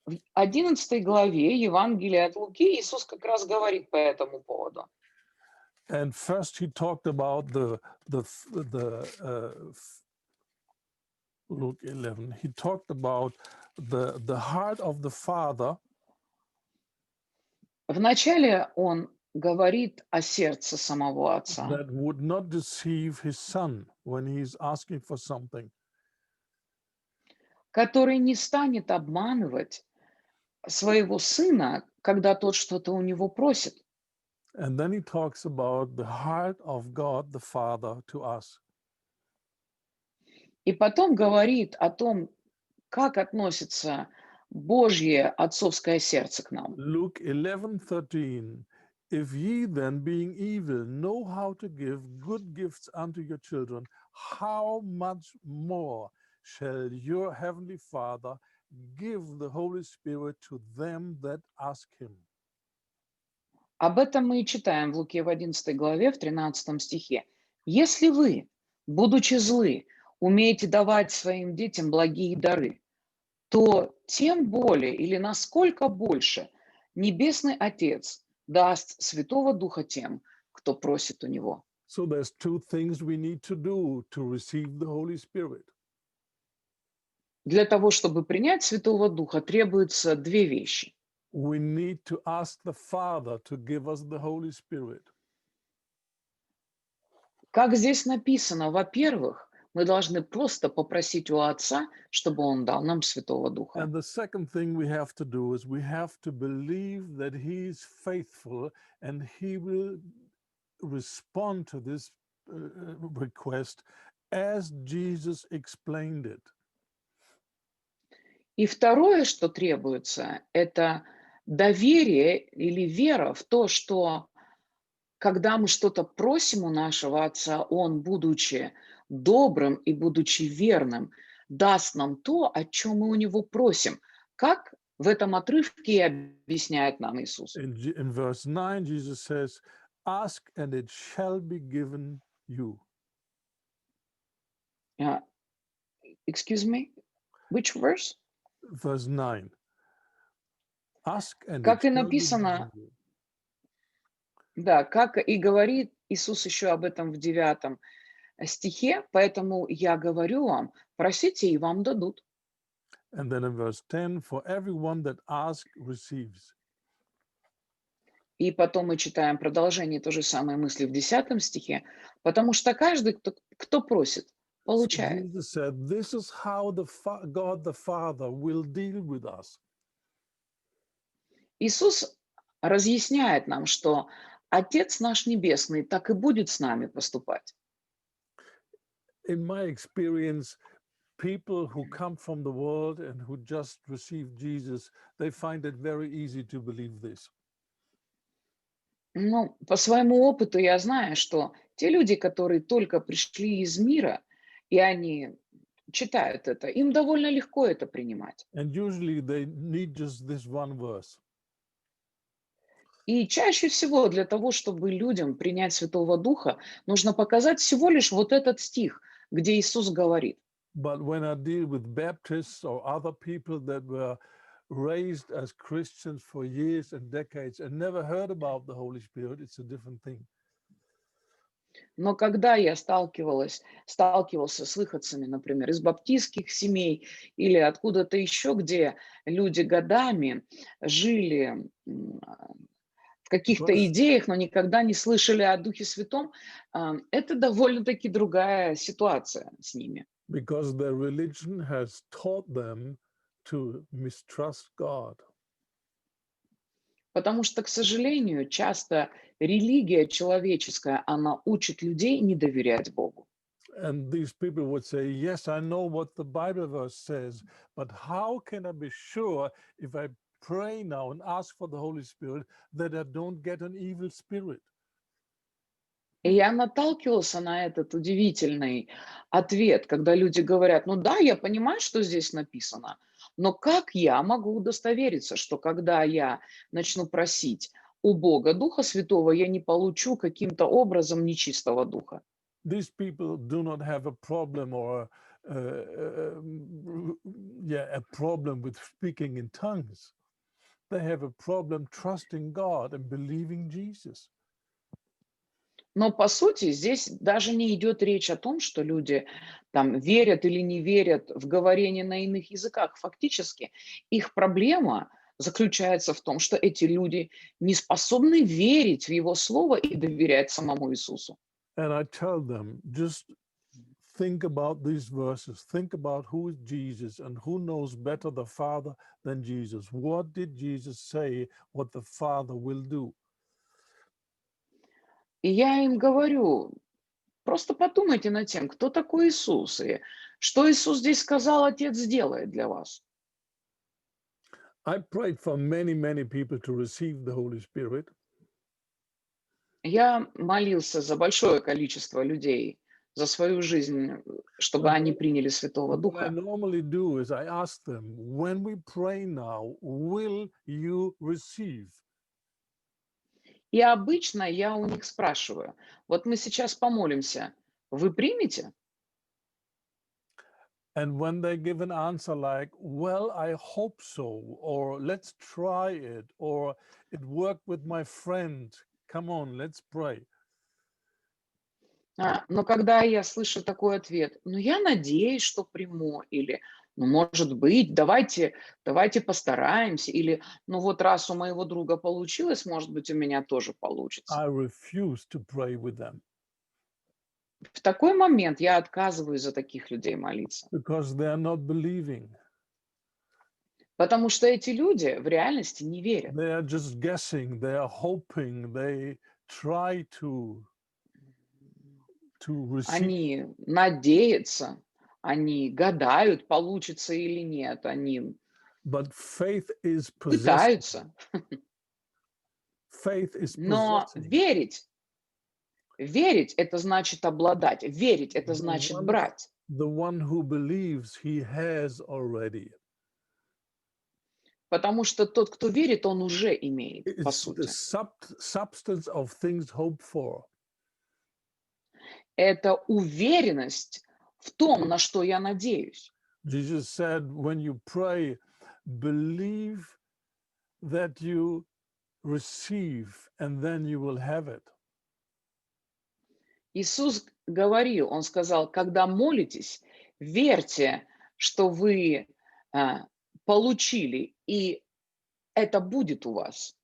В 11 главе Евангелия от Луки Иисус как раз говорит по этому поводу. And first he talked about Luke 11. He talked about the heart of the Father. Вначале он говорит о сердце самого Отца, That would not deceive his son when he's asking for something. который не станет обманывать своего сына, когда тот что-то у него просит. And then he talks about the heart of God the Father to us. И потом говорит о том, как относится Божье отцовское сердце к нам. Luke 11:13. If ye then, being evil, know how to give good gifts unto your children, how much more shall your heavenly Father give the Holy Spirit to them that ask him? Об этом мы и читаем в Луке в 11 главе, в 13 стихе. «Если вы, будучи злы, умеете давать своим детям благие дары, то тем более или насколько больше Небесный Отец даст Святого Духа тем, кто просит у Него». So there's two things we need to do to receive the Holy Spirit. Для того, чтобы принять Святого Духа, требуются две вещи. we need to ask the Father to give us the Holy Spirit. Как здесь написано, во-первых, мы должны просто попросить у Отца, чтобы Он дал нам Святого Духа. And the second thing we have to do is we have to believe that He is faithful and He will respond to this request as Jesus explained it. И второе, что требуется, это доверие или вера в то, что когда мы что-то просим у нашего Отца, Он, будучи добрым и будучи верным, даст нам то, о чем мы у Него просим. Как в этом отрывке и объясняет нам Иисус. In verse 9, Jesus says, "Ask and it shall be given you." Excuse me? Which verse? Verse 9. Ask and it Как и shall be написано, given you. да, как и говорит Иисус еще об этом в 9 стихе, поэтому я говорю вам, просите, и вам дадут. And then in verse 10, for everyone that asks receives. И потом мы читаем продолжение той же самой мысли в 10 стихе, потому что каждый, кто просит, So получает. Jesus said, this is how God the Father will deal with us. Иисус разъясняет нам, что Отец наш Небесный так и будет с нами поступать. In my experience, people who come from the world and who just received Jesus, they find it very easy to believe this. Ну, по своему опыту я знаю, что те люди, которые только пришли из мира, и они читают это, им довольно легко это принимать. And usually they need just this one verse. И чаще всего для того, чтобы людям принять Святого Духа, нужно показать всего лишь вот этот стих, где Иисус говорит. But when I deal with Baptists or other people that were raised as Christians for years and decades and never heard about the Holy Spirit, it's a different thing. Но когда я сталкивался с выходцами, например, из баптистских семей или откуда-то еще, где люди годами жили в каких-то Because, идеях, но никогда не слышали о Духе Святом, это довольно-таки другая ситуация с ними. because their religion has taught them to mistrust God. Потому что, к сожалению, часто религия человеческая, она учит людей не доверять Богу. And these people would say, yes, I know what the Bible verse says, but how can I be sure if I pray now and ask for the Holy Spirit that I don't get an evil spirit? И я наталкивался на этот удивительный ответ, когда люди говорят, ну да, я понимаю, что здесь написано, но как я могу удостовериться, что когда я начну просить у Бога Духа Святого, я не получу каким-то образом нечистого духа? These people do not have a problem or a problem with speaking in tongues. They have a problem trusting God and believing Jesus. Но по сути здесь даже не идет речь о том, что люди там верят или не верят в говорение на иных языках. Фактически их проблема заключается в том, что эти люди не способны верить в Его Слово и доверять самому Иисусу. And I tell them, just think about these verses. Think about who is Jesus and who knows better the Father than Jesus. What did Jesus say what the Father will do? И я им говорю, просто подумайте над тем, кто такой Иисус, и что Иисус здесь сказал, Отец сделает для вас. I prayed for many, many people to receive the Holy Spirit. Я молился за большое количество людей, за свою жизнь, чтобы But они приняли Святого what I Духа. normally do is I ask them, when we pray now, will you receive? И обычно я у них спрашиваю, вот мы сейчас помолимся, вы примете? And when they give an answer like, well, I hope so, or let's try it, or it worked with my friend, come on, let's pray. Но когда я слышу такой ответ, ну я надеюсь, что приму, или Ну, может быть, давайте постараемся. Или, ну вот раз у моего друга получилось, может быть, у меня тоже получится. I refuse to pray with them В такой момент я отказываюсь за таких людей молиться. because they are not believing. Потому что эти люди в реальности не верят. They are just guessing, they are hoping, they try to receive, Они надеются, они гадают, получится или нет. Они but пытаются. faith is Но possessing верить — это значит обладать. Верить — это the значит one брать. the one who believes he has already. Потому что тот, кто верит, он уже имеет, по It's the сути. substance of things hoped for. Это уверенность в том, на что я надеюсь. Jesus said, when you pray, believe that you receive, and then you will have it. Иисус говорил, Он сказал: "Когда молитесь, верьте, что вы, а, получили, и это будет у вас".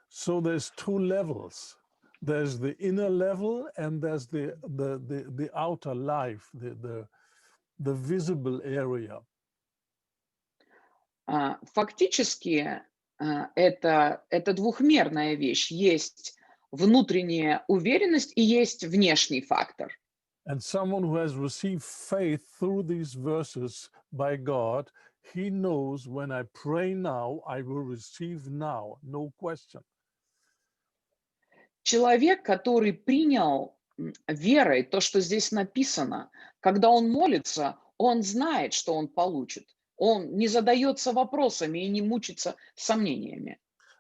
So there's two levels. There's the inner level, and there's the outer life, the visible area. Фактически, это двухмерная вещь. Есть внутренняя уверенность и есть внешний фактор. And someone who has received faith through these verses by God, he knows when I pray now, I will receive now, no question. Человек, который принял, верой то, что здесь написано, когда он молится, он знает, что он получит. Он не задается вопросами и не мучится сомнениями.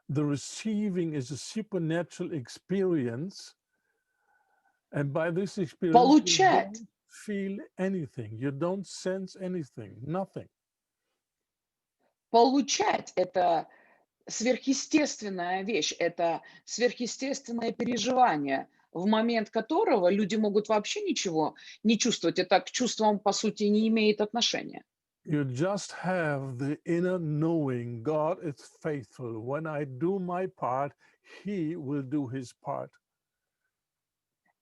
The receiving is a supernatural experience. And by this experience, you Получать don't feel anything, you don't sense anything, nothing. получать — это сверхъестественная вещь, это сверхъестественное переживание, в момент которого люди могут вообще ничего не чувствовать. Это к чувствам, по сути, не имеет отношения. You just have the inner knowing God is faithful. When I do my part, He will do His part.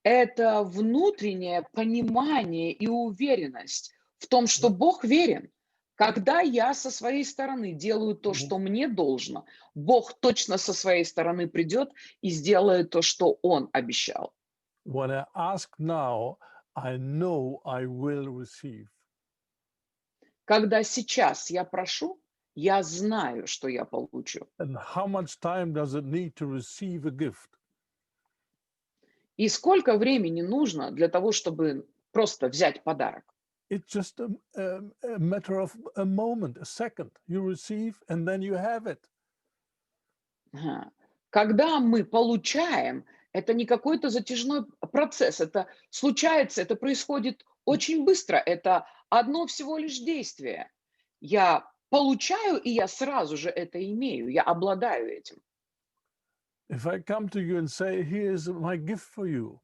Это внутреннее понимание и уверенность в том, что Бог верен. Когда я со своей стороны делаю то, что мне должно, Бог точно со своей стороны придет и сделает то, что Он обещал. When I ask now, I know I will receive. Когда сейчас я прошу, я знаю, что я получу. And how much time does it need to receive a gift? И сколько времени нужно для того, чтобы просто взять подарок? It's just a matter of a moment, a second. You receive and then you have it. Ага. Когда мы получаем, это не какой-то затяжной процесс, это случается, это происходит очень быстро, это одно всего лишь действие. Я получаю, и я сразу же это имею, я обладаю этим. If I come to you and say, here's my gift for you,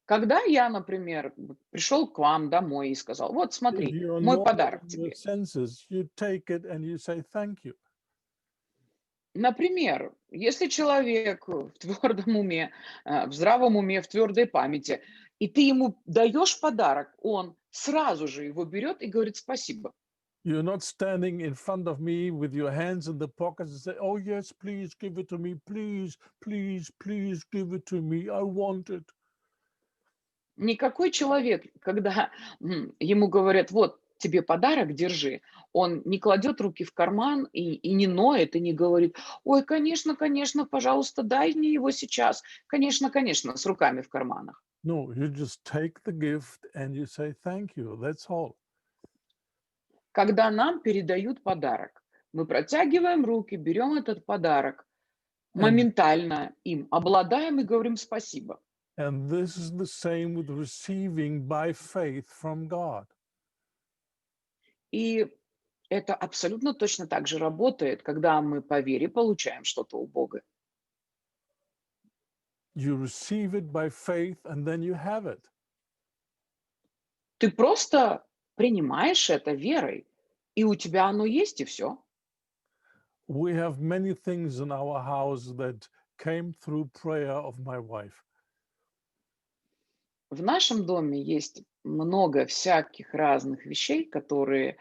Когда я, например, пришел к вам домой и сказал: "Вот if смотри, you're мой normal подарок in your тебе". senses, you take it and you say, thank you. Например, если человек в твердом уме, в здравом уме, в твердой памяти, и ты ему даешь подарок, он сразу же его берет и говорит спасибо. You're not standing in front of me with your hands in the pockets and say, oh, yes, please give it to me. Please, please, please give it to me. I want it. Никакой человек, когда ему говорят: "Вот тебе подарок, держи", он не кладет руки в карман и не ноет, и не говорит: "Ой, конечно, конечно, пожалуйста, дай мне его сейчас. Конечно, конечно", с руками в карманах. No, you just take the gift and you say, thank you. That's all. Когда нам передают подарок, мы протягиваем руки, берем этот подарок, And, моментально им обладаем и говорим спасибо. and this is the same with receiving by faith from God. И это абсолютно точно так же работает, когда мы по вере получаем что-то у Бога. You receive it by faith and then you have it. Ты просто принимаешь это верой, и у тебя оно есть, и все. We have many things in our house that came through prayer of my wife. В нашем доме есть много всяких разных вещей, которые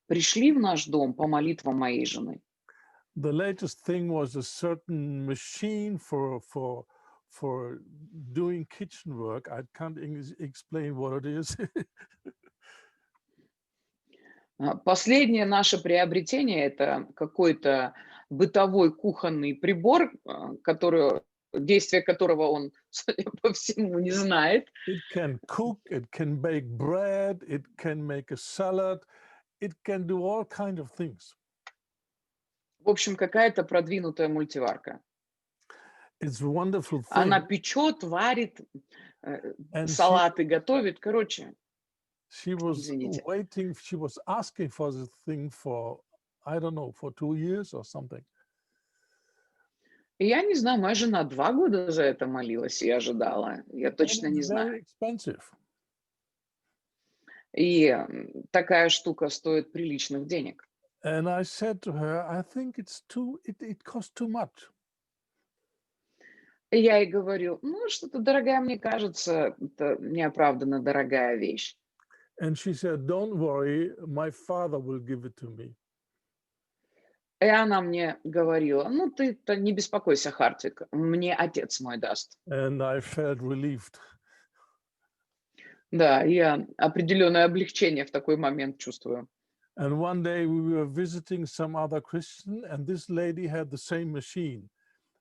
пришли в наш дом по молитвам моей жены. The latest thing was a certain machine for doing kitchen work. I can't explain what it is. Последнее наше приобретение — это какой-то бытовой кухонный прибор, действие которого он, судя по всему, не знает. It can cook, it can bake bread, it can make a salad, it can do all kind of things. В общем, какая-то продвинутая мультиварка. It's a wonderful Она thing. печет, варит, And салаты готовит. Короче, she was извините. waiting, she was asking for this thing for, I don't know, for 2 years or something. И я не знаю, моя жена 2 года за это молилась и ожидала. Я And точно it's не знаю. very expensive. И, такая штука стоит приличных денег. And I said to her, I think it costs too much. И я ей говорю: "Ну, что-то, дорогая, мне кажется, это неоправданно дорогая вещь". And she said, don't worry, my father will give it to me. И она мне говорила: "Ну, ты-то не беспокойся, Хартвик, мне отец мой даст". And I felt relieved. Да, я определенное облегчение в такой момент чувствую. And one day we were visiting some other Christian, and this lady had the same machine.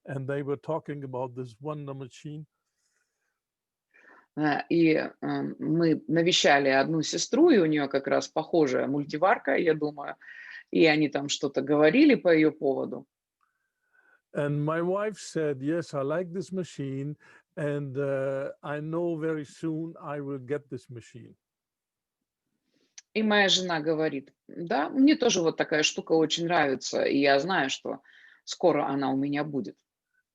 And they were talking about this wonder machine. Мы навещали одну сестру, и у нее как раз похожая мультиварка, я думаю, и они там что-то говорили по ее поводу. And my wife said, yes, I like this machine. And I know very soon I will get this machine. И моя жена говорит: "Да, мне тоже вот такая штука очень нравится, и я знаю, что скоро она у меня будет".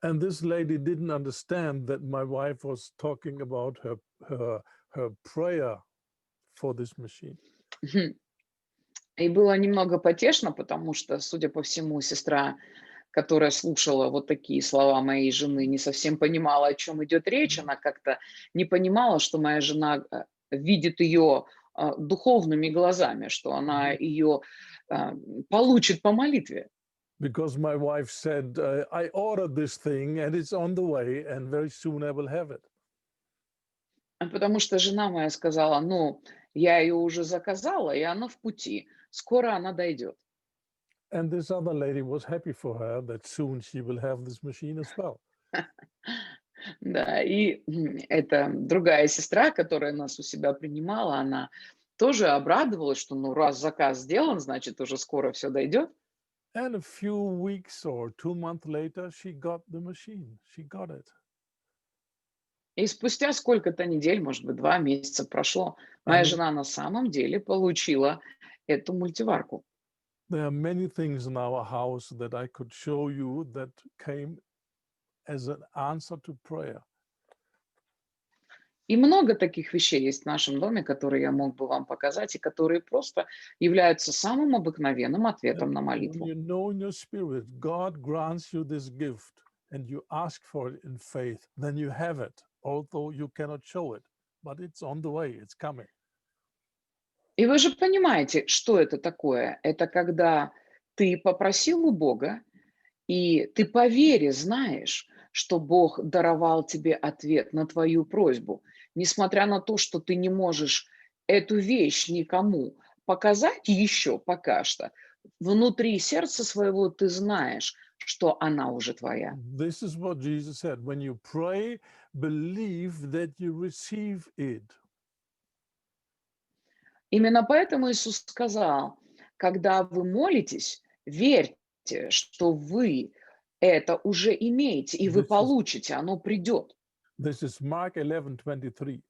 And this lady didn't understand that my wife was talking about her prayer for this machine. Мгм. И было немного потешно, потому что, судя по всему, сестра, которая слушала вот такие слова моей жены, не совсем понимала, о чем идет речь. Она как-то не понимала, что моя жена, видит ее, духовными глазами, что она Mhm. ее, получит по молитве. Because my wife said, I ordered this thing and it's on the way, and very soon I will have it. Потому что жена моя сказала: "Ну, я ее уже заказала, и она в пути. Скоро она дойдет". And this other lady was happy for her that soon she will have this machine as well. Да, и, эта другая сестра, которая нас у себя принимала, она тоже обрадовалась, что, ну, раз заказ сделан, значит, уже скоро все дойдет. And a few weeks or 2 months later, she got the machine. She got it. И спустя сколько-то недель, может быть, 2 месяца прошло, I моя mean, жена на самом деле получила эту мультиварку. there are many things in our house that I could show you that came as an answer to prayer. И много таких вещей есть в нашем доме, которые я мог бы вам показать, и которые просто являются самым обыкновенным And ответом на when молитву. you know in your spirit, God grants you this gift and you ask for it in faith, then you have it, although you cannot show it. But it's on the way, it's coming. И вы же понимаете, что это такое? Это когда ты попросил у Бога, и ты по вере знаешь, что Бог даровал тебе ответ на твою просьбу, несмотря на то, что ты не можешь эту вещь никому показать еще пока что. Внутри сердца своего ты знаешь, что она уже твоя. This is what Jesus said. When you pray, believe that you receive it. Именно поэтому Иисус сказал: когда вы молитесь, верьте, что вы это уже имеете, и вы This is получите, оно придет. this is Mark 11:23.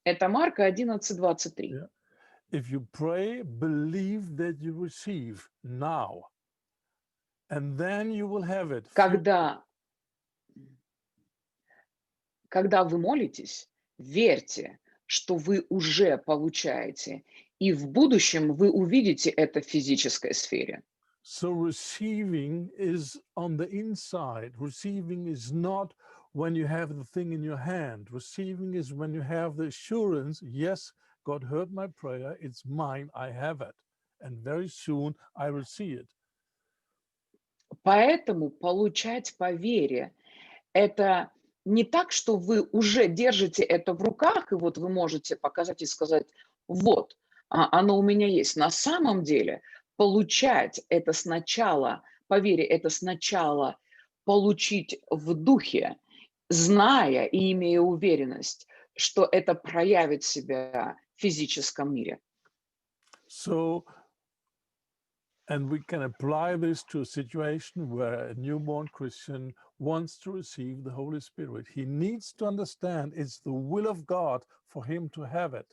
Это Марка 11:23. Yeah. If you pray, believe that you receive now, and then you will have it. Future. Когда вы молитесь, верьте, что вы уже получаете, и в будущем вы увидите это в физической сфере. So receiving is on the inside. Receiving is not when you have the thing in your hand. Receiving is when you have the assurance, yes, God heard my prayer, it's mine, I have it. And very soon I will see it. Поэтому получать по вере — это не так, что вы уже держите это в руках, и вот вы можете показать и сказать: "Вот, оно у меня есть". На самом деле получать — это сначала, по вере — это сначала получить в духе, зная и имея уверенность, что это проявит себя в физическом мире. So, and we can apply this to a situation where a newborn Christian wants to receive the Holy Spirit. He needs to understand it's the will of God for him to have it.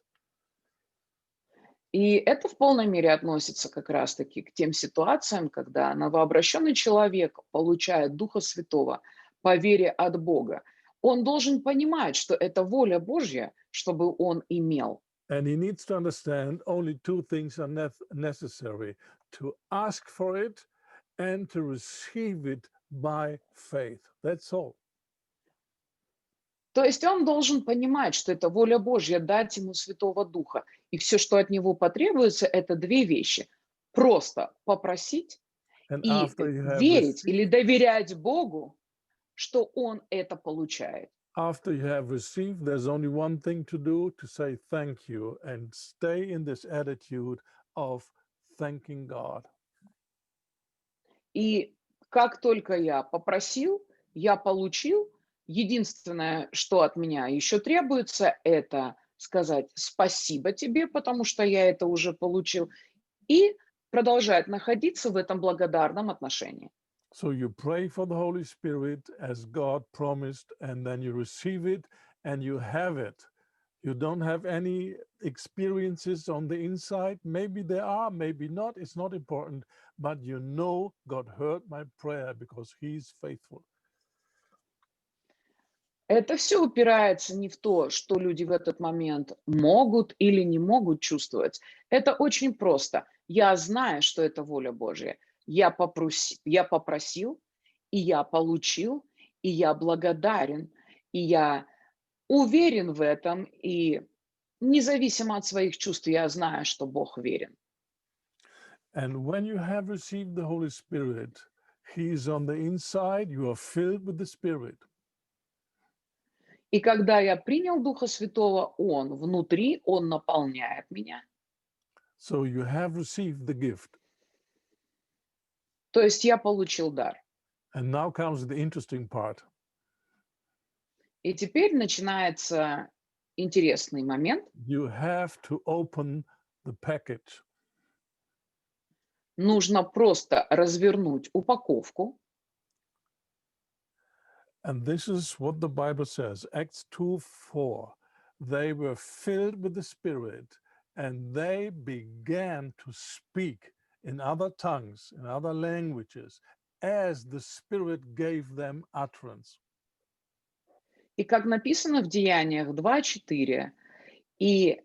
И это в полной мере относится как раз-таки к тем ситуациям, когда новообращенный человек получает Духа Святого по вере от Бога. Он должен понимать, что это воля Божья, чтобы он имел. And he needs to understand only two things are necessary: to ask for it and to receive it by faith. That's all. То есть он должен понимать, что это воля Божья дать ему Святого Духа. И все, что от него потребуется, это две вещи. Просто попросить And и after you have верить или received, доверять Богу, что он это получает. there's only one thing to do: to say thank you and stay in this attitude of thanking God. И как только я попросил, я получил. Единственное, что от меня еще требуется, это сказать спасибо тебе, потому что я это уже получил, и продолжать находиться в этом благодарном отношении. So you pray for the Holy Spirit as God promised, and then you receive it and you have it. You don't have any experiences on the inside. Maybe there are, maybe not. It's not important. But you know God heard my prayer because He's faithful. Это все упирается не в то, что люди в этот момент могут или не могут чувствовать. Это очень просто. Я знаю, что это воля Божья. Я попросил, и я получил, и я благодарен, и я уверен в этом, и независимо от своих чувств, я знаю, что Бог верен. And when you have received the Holy Spirit, He's on the inside, you are filled with the Spirit. И когда я принял Духа Святого, Он внутри, Он наполняет меня. So you have received the gift. То есть я получил дар. And now comes the interesting part. И теперь начинается интересный момент. You have to open the package. Нужно просто развернуть упаковку. And this is what the Bible says, Acts 2:4. They were filled with the Spirit and they began to speak in other tongues, in other languages, as the Spirit gave them utterance. И как написано в Деяниях 2:4, и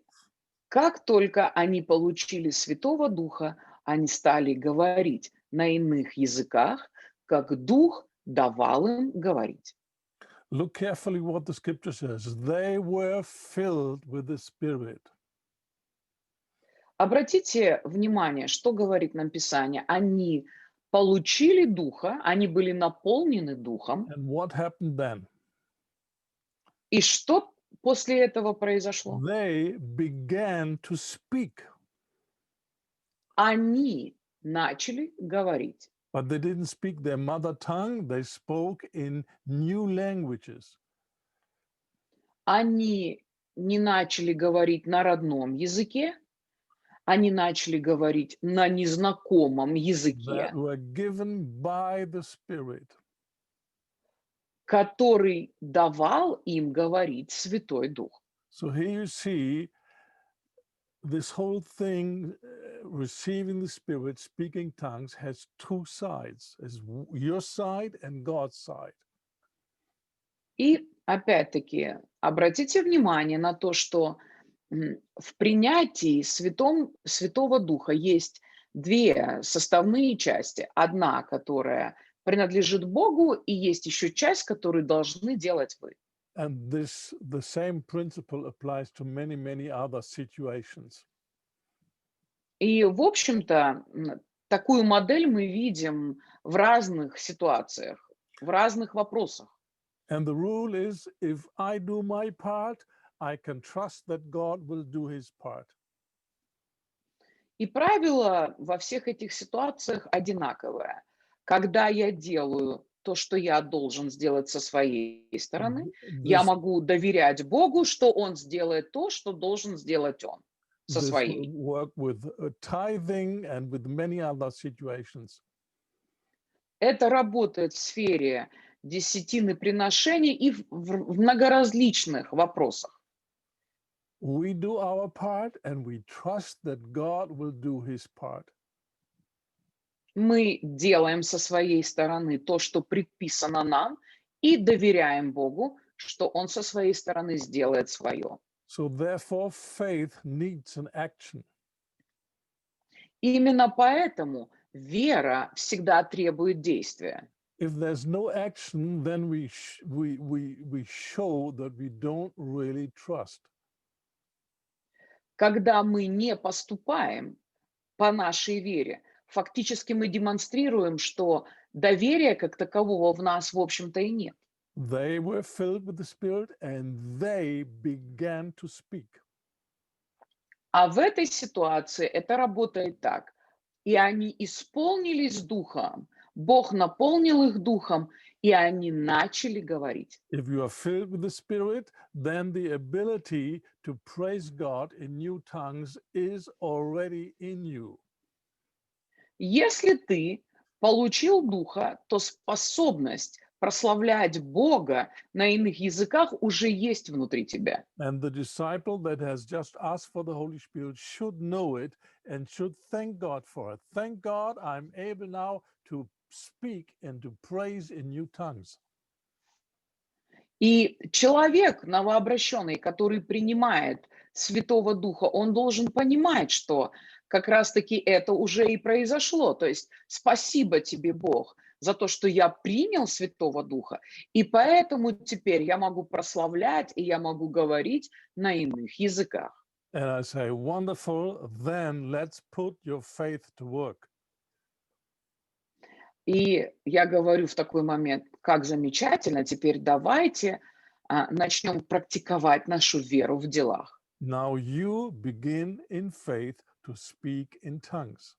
как только они получили Святого Духа, они стали говорить на иных языках, как Дух давал им говорить. Look carefully what the scripture says. They were filled with the Spirit. Обратите внимание, что говорит нам Писание. Они получили Духа, они были наполнены Духом. And what happened then? И что после этого произошло? They began to speak, Они начали говорить. but they didn't speak their mother tongue. They spoke in new languages. Они не начали говорить на родном языке, они начали говорить на незнакомом That языке, were given by the Spirit. который давал им говорить Святой Дух. So here you see this whole thing, receiving the Spirit, speaking tongues, has two sides: is your side and God's side. И опять-таки обратите внимание на то, что В принятии Святого Духа есть две составные части. Одна, которая принадлежит Богу, и есть еще часть, которую должны делать вы. And the same principle applies to many, many other situations. И, в общем-то, такую модель мы видим в разных ситуациях, в разных вопросах. And the rule is if I do my part, I can trust that God will do his part. И правило во всех этих ситуациях одинаковое. Когда я делаю то, что я должен сделать со своей стороны, я This могу доверять Богу, что Он сделает то, что должен сделать Он со this will своей. work with tithing and with many other situations. Это работает в сфере десятины приношений и в многоразличных вопросах. We do our part and we trust that God will do his part. Мы делаем со своей стороны то, что предписано нам, и доверяем Богу, что Он со своей стороны сделает свое. So therefore, faith needs an action. Именно поэтому вера всегда требует действия. If there's no action, then we show that we don't really trust. Когда мы не поступаем по нашей вере, фактически мы демонстрируем, что доверия как такового в нас, в общем-то, и нет. They were filled with the Spirit and they began to speak. А в этой ситуации это работает так. И они исполнились духом, Бог наполнил их духом, и они начали говорить. If you are filled with the Spirit, then the ability to praise God in new tongues is already in you. Если ты получил духа, то способность прославлять Бога на иных языках уже есть внутри тебя. And the disciple that has just asked for the Holy Spirit should know it and should thank God for it. Thank God I'm able now to speak and to praise in new tongues. И человек новообращенный, который принимает Святого Духа, он должен понимать, что как раз-таки это уже и произошло. То есть спасибо тебе, Бог, за то, что я принял Святого Духа, и поэтому теперь я могу прославлять и я могу говорить на иных языках. And I say, wonderful, then let's put your faith to work. И я говорю в такой момент, как замечательно, теперь давайте начнем практиковать нашу веру в делах. Now you begin in faith to speak in tongues.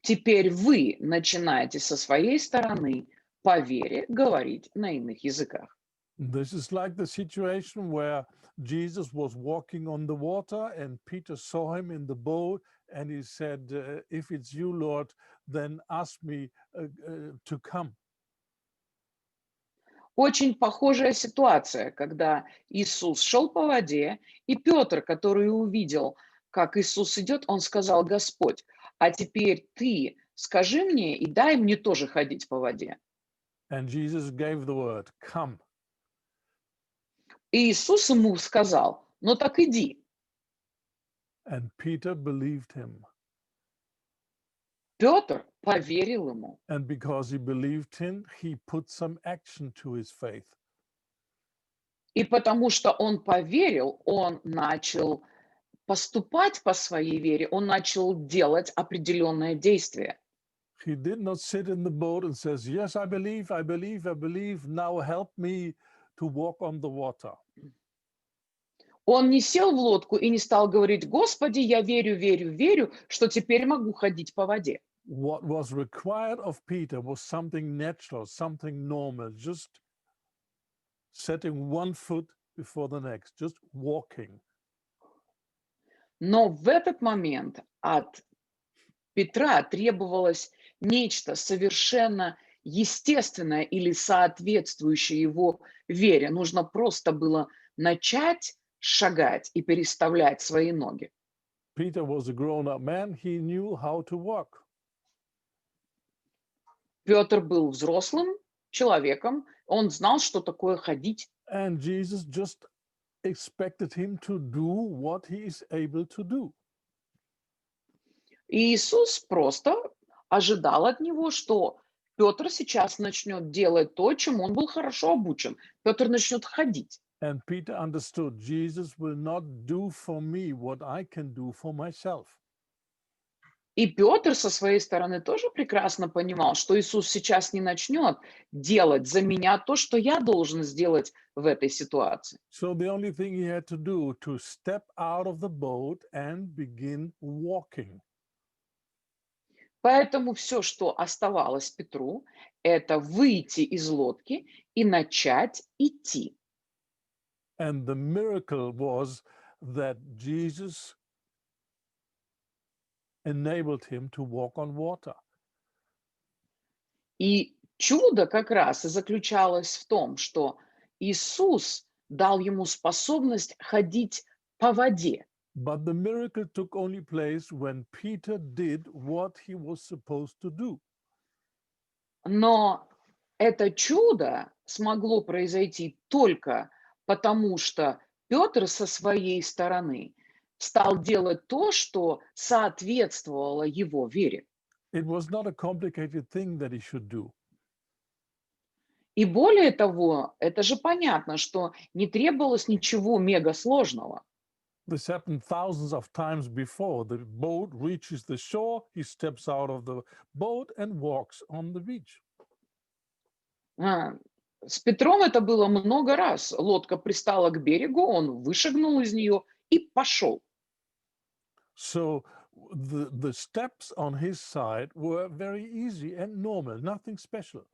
Теперь вы начинаете со своей стороны по вере говорить на иных языках. This is like the situation where Jesus was walking on the water and Peter saw him in the boat and he said, if it's you, Lord, then ask me to come. Очень похожая ситуация, когда Иисус шел по воде, и Петр, который увидел, как Иисус идет, он сказал: Господь, а теперь ты скажи мне и дай мне тоже ходить по воде. And Jesus gave the word, come. И Иисус ему сказал: ну так иди. And Peter believed him. Петр поверил ему. And because he believed him, he put some action to his faith. И потому что он поверил, он начал поступать по своей вере, он начал делать определенное действие. He did not sit in the boat and says, yes, I believe, I believe, I believe. Now help me to walk on the water. Он не сел в лодку и не стал говорить: Господи, я верю, верю, верю, что теперь могу ходить по воде. What was required of Peter was something natural, something normal, just setting one foot before the next, just walking. Но в этот момент от Петра требовалось нечто совершенно естественное или соответствующее его вере. Нужно просто было начать шагать и переставлять свои ноги. Peter was a grown-up man. He knew how to walk. Петр был взрослым человеком, он знал, что такое ходить. And Jesus just expected him to do what he is able to do. И Иисус просто ожидал от него, что Петр сейчас начнет делать то, чему он был хорошо обучен. Петр начнет ходить. And Peter understood Jesus will not do for me what I can do for myself. И Петр со своей стороны тоже прекрасно понимал, что Иисус сейчас не начнет делать за меня то, что я должен сделать в этой ситуации. So the only thing he had to do to step out of the boat and begin walking. Поэтому все, что оставалось Петру, это выйти из лодки и начать идти. And the miracle was that Jesus enabled him to walk on water. И чудо как раз и заключалось в том, что Иисус дал ему способность ходить по воде. But the miracle took only place when Peter did what he was supposed to do. Но это чудо смогло произойти только потому, что Петр со своей стороны стал делать то, что соответствовало его вере. It was not a complicated thing that he should do. И более того, это же понятно, что не требовалось ничего мега сложного. This happened thousands of times before. The boat reaches the shore, he steps out of the boat and walks on the beach. А, С Петром это было много раз. Лодка пристала к берегу, он вышагнул из нее и пошел. So the steps on his side were very easy and normal, nothing special.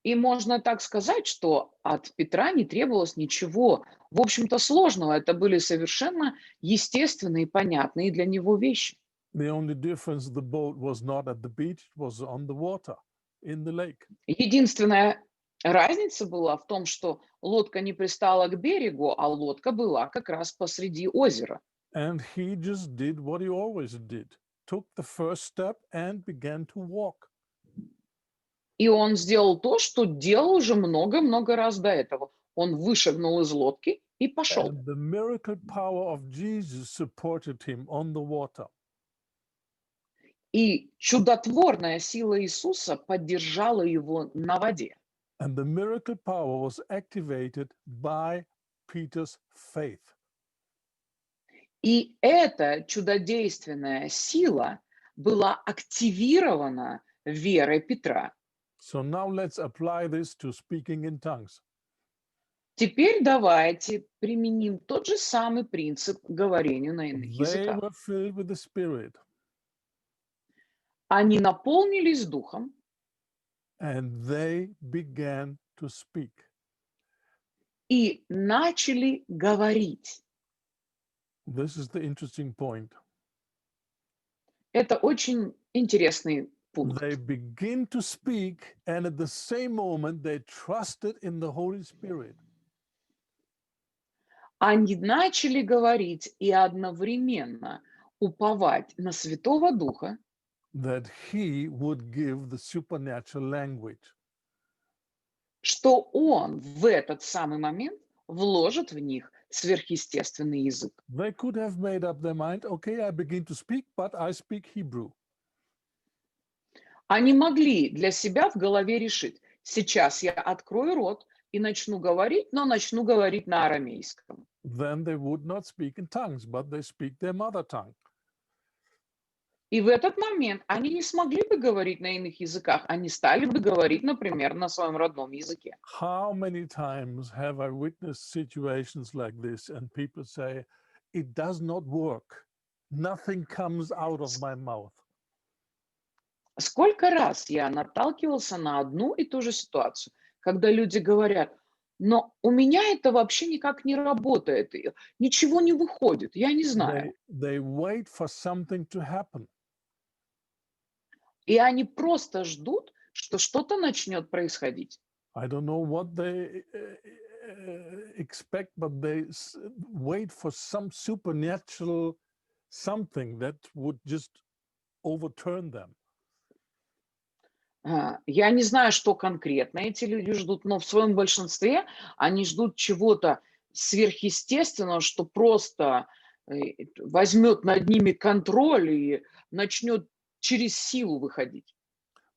И можно так сказать, что от Петра не требовалось ничего, в общем-то, сложного. Это были совершенно естественные и понятные для него вещи. The only difference, the boat was not at the beach, it was on the water, in the lake. Единственная разница была в том, что лодка не пристала к берегу, а лодка была как раз посреди озера. And he just did what he always did, took the first step and began to walk. И он сделал то, что делал уже много-много раз до этого. Он вышагнул из лодки и пошел. And the miracle power of Jesus supported him on the water. И чудотворная сила Иисуса поддержала его на воде. And the miracle power was activated by Peter's faith. И эта чудодейственная сила была активирована верой Петра. So now let's apply this to speaking in tongues. Теперь давайте применим тот же самый принцип к говорению на иных They языках. were filled with the Spirit, Они наполнились Духом and they began to speak. и начали говорить. This is the interesting point. Это очень интересный пункт. They begin to speak, and at the same moment, they trusted in the Holy Spirit. Они начали говорить и одновременно уповать на Святого Духа, That he would give the supernatural language. что Он в этот самый момент вложит в них сверхъестественный язык. They could have made up their mind, okay, I begin to speak, but I speak Hebrew. Они могли для себя в голове решить, сейчас я открою рот и начну говорить, но начну говорить на арамейском. Then they would not speak in tongues, but they speak their mother tongue. И в этот момент они не смогли бы говорить на иных языках, они стали бы говорить, например, на своем родном языке. How many times have I witnessed situations like this, and people say, it does not work. Nothing comes out of my mouth. Сколько раз я наталкивался на одну и ту же ситуацию, когда люди говорят, но у меня это вообще никак не работает, ничего не выходит, я не знаю. They wait for something to happen. И они просто ждут, что что-то начнет происходить. I don't know what they expect, but they wait for some supernatural something that would just overturn them. Я не знаю, что конкретно эти люди ждут, но в своем большинстве они ждут чего-то сверхъестественного, что просто возьмет над ними контроль и начнет через силу выходить.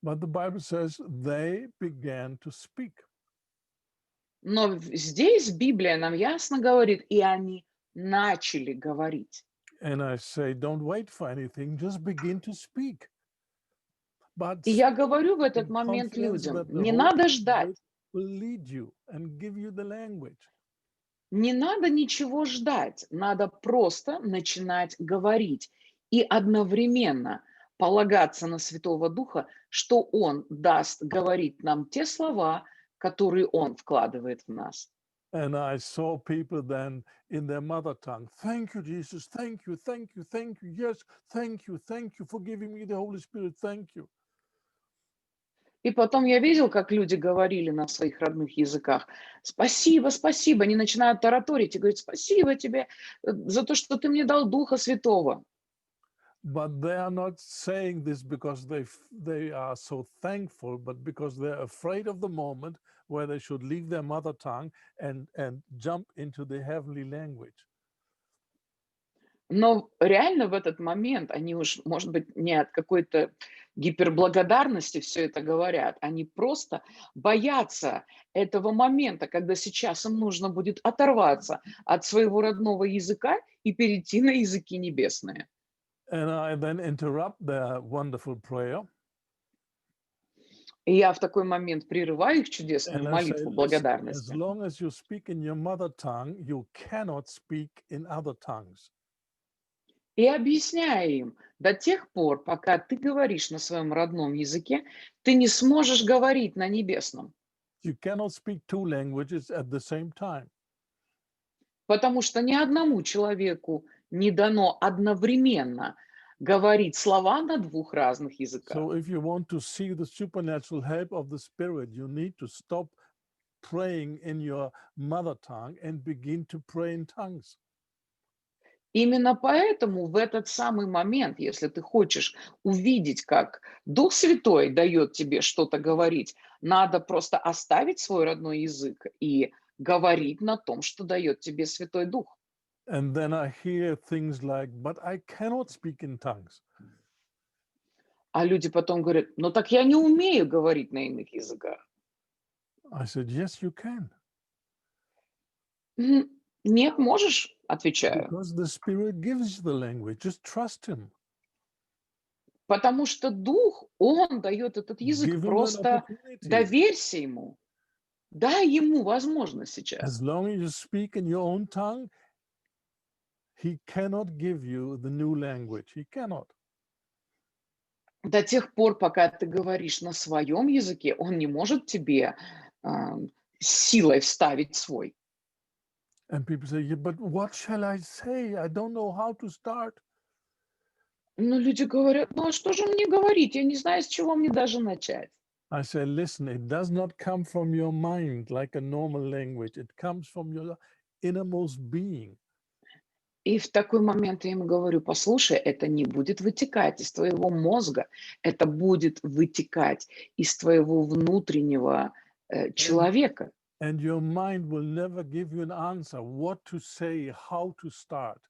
But the Bible says they began to speak. Но здесь Библия нам ясно говорит, и они начали говорить. And I say, don't wait for anything, just begin to speak. But И я говорю в этот in момент confidence людям, that the не Holy надо ждать, Spirit will lead you and give you the language. не надо ничего ждать, надо просто начинать говорить и одновременно полагаться на Святого Духа, что Он даст говорить нам те слова, которые Он вкладывает в нас. And I saw people then in their mother tongue, thank you, Jesus, thank you, thank you, thank you, yes, thank you for giving me the Holy Spirit, thank you. И потом я видел, как люди говорили на своих родных языках: "Спасибо, спасибо". Они начинают тараторить и говорить: "Спасибо тебе, за то, что ты мне дал Духа Святого". But they are not saying this because they are so thankful, but because they're afraid of the moment where they should leave their mother tongue and jump into the heavenly language. Но реально в этот момент они уж, может быть, не от какой-то гиперблагодарности все это говорят, они просто боятся этого момента, когда сейчас им нужно будет оторваться от своего родного языка и перейти на языки небесные. And I then interrupt their wonderful prayer И я в такой момент прерываю их чудесную and I say, молитву listen, as благодарности. long as you speak in your mother tongue, you cannot speak in other tongues. И объясняю им, до тех пор, пока ты говоришь на своем родном языке, ты не сможешь говорить на небесном. You cannot speak two languages at the same time. Потому что ни одному человеку не дано одновременно говорить слова на двух разных языках. So if you want to see the supernatural help of the Spirit, you need to stop praying in your mother tongue and begin to pray in tongues. Именно поэтому в этот самый момент, если ты хочешь увидеть, как Дух Святой дает тебе что-то говорить, надо просто оставить свой родной язык и говорить на том, что дает тебе Святой Дух. And then I hear things like, but I cannot speak in tongues. А люди потом говорят: "Ну так я не умею говорить на иных языках". I said, yes, you can, "Нет, можешь", отвечаю. because the Spirit gives you the language. Just trust Him. Потому что Дух, Он дает этот язык. Give Him an Просто opportunity. доверься Ему. Дай Ему возможность As сейчас. long as you speak in your own tongue, He cannot give you the new language. He cannot. До тех пор, пока ты говоришь на своем языке, Он не может тебе, а, силой вставить свой. And people say, yeah, but what shall I say? I don't know how to start. Но люди говорят: "Ну, а что же мне говорить? Я не знаю, с чего мне даже начать". I say, listen, it does not come from your mind like a normal language. It comes from your innermost being. И в такой момент я ему говорю: "Послушай, это не будет вытекать из твоего мозга, это будет вытекать из твоего внутреннего, And, человека. and your mind will never give you an answer what to say, how to start.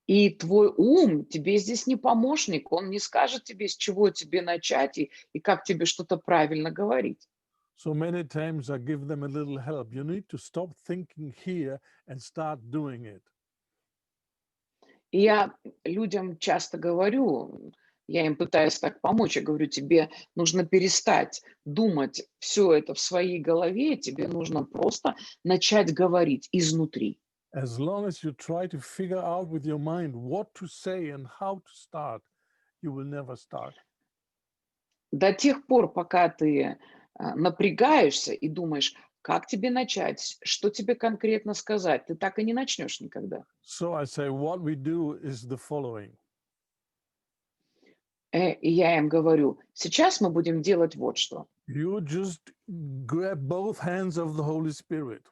И твой ум тебе здесь не помощник, он не скажет тебе, с чего тебе начать и как тебе что-то правильно говорить". So many times I give them a little help. You need to stop thinking here and start doing it. И я людям часто говорю, я им пытаюсь так помочь, я говорю: "Тебе нужно перестать думать все это в своей голове, тебе нужно просто начать говорить изнутри". As long as you try to figure out with your mind what to say and how to start, you will never start. До тех пор, пока ты, напрягаешься и думаешь, как тебе начать, что тебе конкретно сказать, ты так и не начнешь никогда. So I say, what we do is the following. И я им говорю: "Сейчас мы будем делать вот что. You just grab both hands of the Holy Spirit.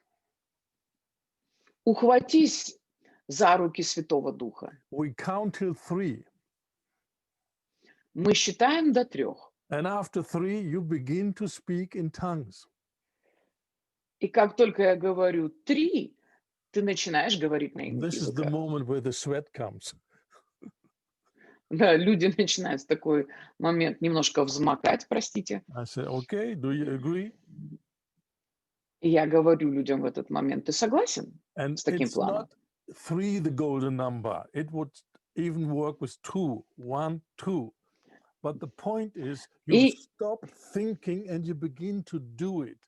Ухватись за руки Святого Духа". We count till 3. Мы считаем до 3, And after 3, you begin to speak in tongues. И как только я говорю 3, ты начинаешь говорить на иных This is the языках. moment where the sweat comes. Да, люди начинают в такой момент немножко взмокать, простите. I say, okay, do you agree? И я говорю людям в этот момент: "Ты согласен And с таким it's not планом?" 3, the golden number. It would even work with 2, 1, 2. But the point is, you И, stop thinking and you begin to do it.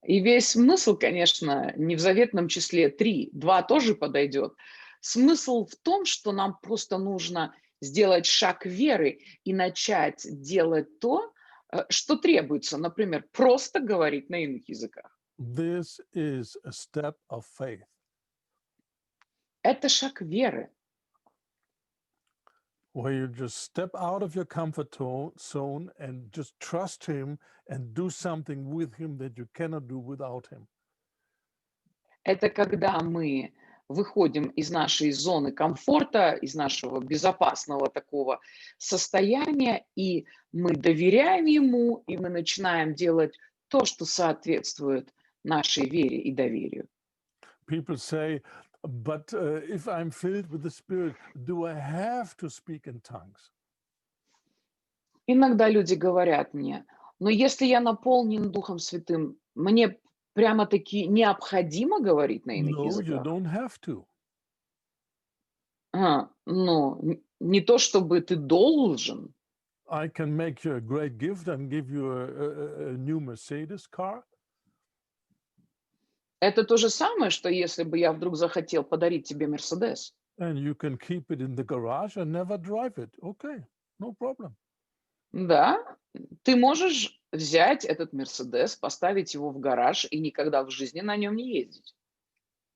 и весь смысл, конечно, не в заветном числе 3, 2 тоже подойдет. Смысл в том, что нам просто нужно сделать шаг веры и начать делать то, что требуется. Например, просто говорить на иных языках. This is a step of faith. Это шаг веры. Where you just step out of your comfort zone and just trust him and do something with him that you cannot do without him. Это когда мы выходим из нашей зоны комфорта, из нашего безопасного такого состояния, и мы доверяем ему, и мы начинаем делать то, что соответствует нашей вере и доверию. People say, but if I'm filled with the Spirit, do I have to speak in tongues? Иногда люди говорят мне: "Но если я наполнен Духом Святым, мне прямо-таки необходимо говорить на иных No, you языках?" don't have to. Ну, не то чтобы ты должен. I can make you a great gift and give you a new Mercedes car. Это то же самое, что если бы я вдруг захотел подарить тебе "Мерседес". And you can keep it in the garage and never drive it. Okay, no problem. Да, ты можешь взять этот "Мерседес", поставить его в гараж и никогда в жизни на нем не ездить.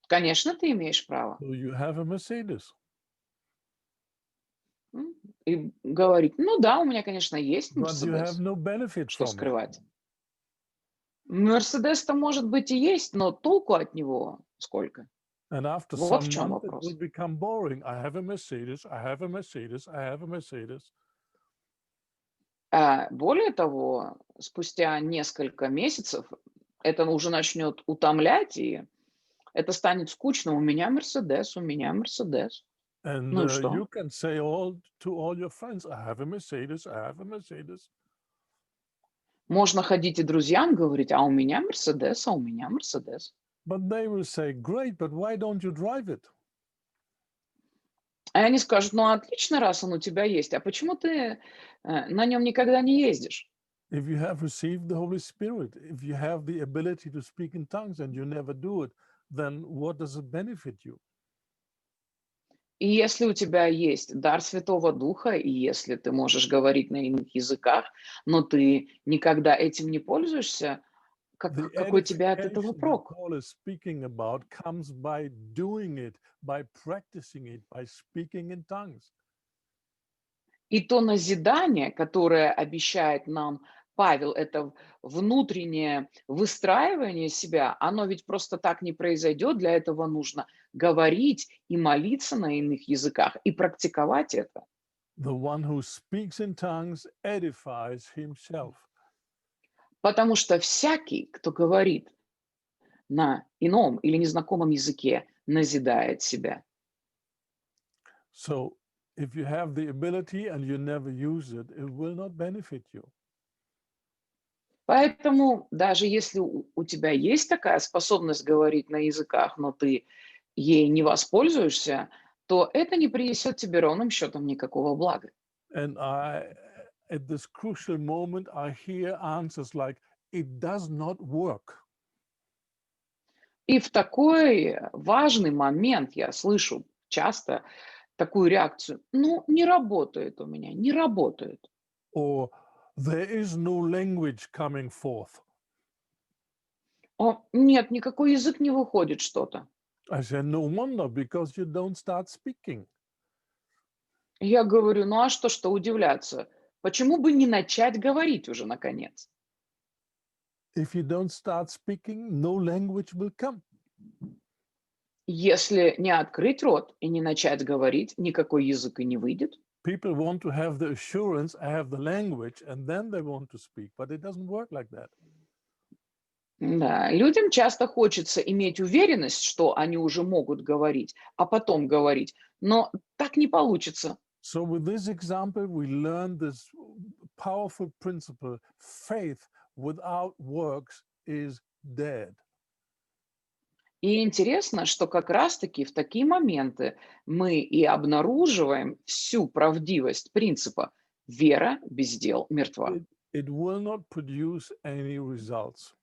Конечно, ты имеешь право. So you have a Mercedes. М, и говорить: "Ну да, у меня, конечно, есть But you have "Мерседес". no benefit Что from it. скрывать? "Мерседес"-то, может быть, и есть, но толку от него сколько? And after Вот в some чем months, it will вопрос. become boring. I have a Mercedes, I have a Mercedes, I have a Mercedes. Более того, спустя несколько месяцев это уже начнет утомлять, и это станет скучно. У меня "Мерседес", у меня "Мерседес". And Ну и you что? can say all to all your friends, I have a Mercedes, I have a Mercedes. Можно ходить и друзьям говорить: "А у меня "Мерседес", а у меня "Мерседес". But they will say, great, but why don't you drive it? А они скажут: "Ну, отлично, раз он у тебя есть, а почему ты, на нем никогда не ездишь?" If you have received the Holy Spirit, if you have the ability to speak in tongues and you never do it, then what does it benefit you? И если у тебя есть дар Святого Духа, и если ты можешь говорить на иных языках, но ты никогда этим не пользуешься, The какой тебе от этого edification that прок? Paul is speaking about comes by doing it, by practicing it, by speaking in tongues. И то назидание, которое обещает нам Павел, это внутреннее выстраивание себя, оно ведь просто так не произойдет. Для этого нужно говорить и молиться на иных языках и практиковать это. The one who speaks in tongues edifies himself. Потому что всякий, кто говорит на ином или незнакомом языке, назидает себя. So if you have the ability and you never use it, it will not benefit you. Поэтому даже если у тебя есть такая способность говорить на языках, но ты ей не воспользуешься, то это не принесет тебе ровным счетом никакого блага. And at this crucial moment, I hear answers like, it does not work. И в такой важный момент я слышу часто такую реакцию: "Ну, не работает у меня, не работает". Or there is no language coming forth. Нет, никакой язык не выходит что-то". I say, no wonder, because you don't start speaking. Я говорю: "Ну, а что удивляться? Почему бы не начать говорить уже наконец?" If you don't start speaking, no language will come. Если не открыть рот и не начать говорить, никакой язык и не выйдет. People want to have the assurance, I have the language, and then they want to speak, but it doesn't work like that. Да, людям часто хочется иметь уверенность, что они уже могут говорить, а потом говорить, но так не получится. So, with this example, we learn this powerful principle: faith without works is dead. И интересно, что как раз-таки в такие моменты мы и обнаруживаем всю правдивость принципа «вера без дел мертва». It will not produce any results.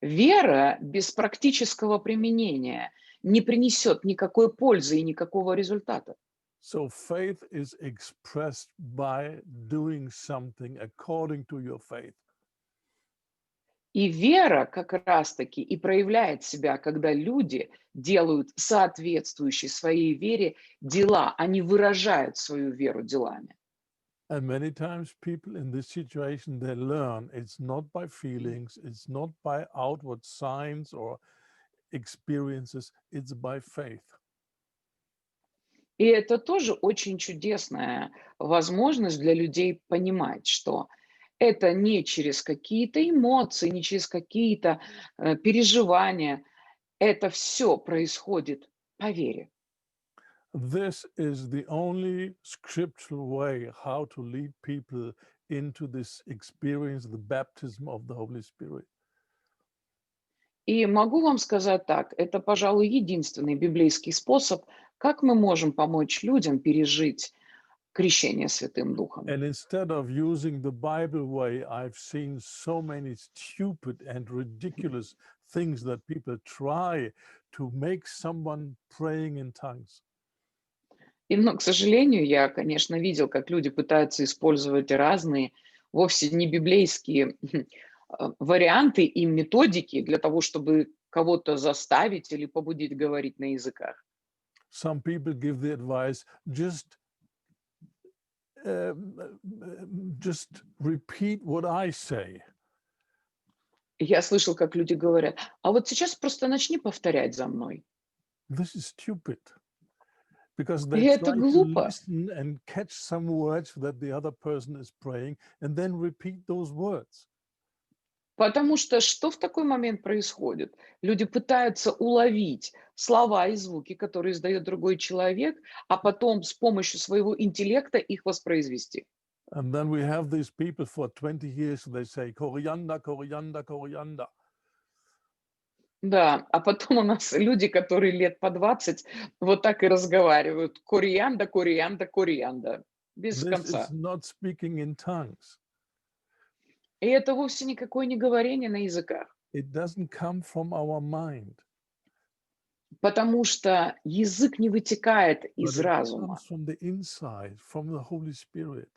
Вера без практического применения не принесет никакой пользы и никакого результата. So, faith is expressed by doing something according to your faith. И вера как раз-таки и проявляет себя, когда люди делают соответствующие своей вере дела, они выражают свою веру делами. And many times, people in this situation, they learn it's not by feelings, it's not by outward signs or experiences, it's by faith. И это тоже очень чудесная возможность для людей понимать, что это не через какие-то эмоции, не через какие-то переживания. Это все происходит по вере. This is the only scriptural way how to lead people into this experience, the baptism of the Holy Spirit. И могу вам сказать так, это, пожалуй, единственный библейский способ, как мы можем помочь людям пережить крещение Святым Духом. And instead of using the Bible way, I've seen so many stupid and ridiculous things that people try to make someone praying in tongues. И, но, к сожалению, я, конечно, видел, как люди пытаются использовать разные, вовсе не библейские варианты и методики для того, чтобы кого-то заставить или побудить говорить на языках. Some people give the advice, just repeat what I say. Я слышал, как люди говорят, а вот сейчас просто начни повторять за мной. This is stupid because И they это try to глупо, listen and catch some words that the other person is praying and then repeat those words. потому что в такой момент происходит? Люди пытаются уловить слова и звуки, которые издает другой человек, а потом с помощью своего интеллекта их воспроизвести. And then we have these people for 20 years, they say, coriander, coriander, coriander. Да, а потом у нас люди, которые лет по 20, вот так и разговаривают. Корианда, корианда, корианда. Без This is конца. not speaking in tongues. И это вовсе никакое не говорение на языках, It doesn't come from our mind, потому что язык не вытекает but из it разума. comes from the inside, from the Holy Spirit.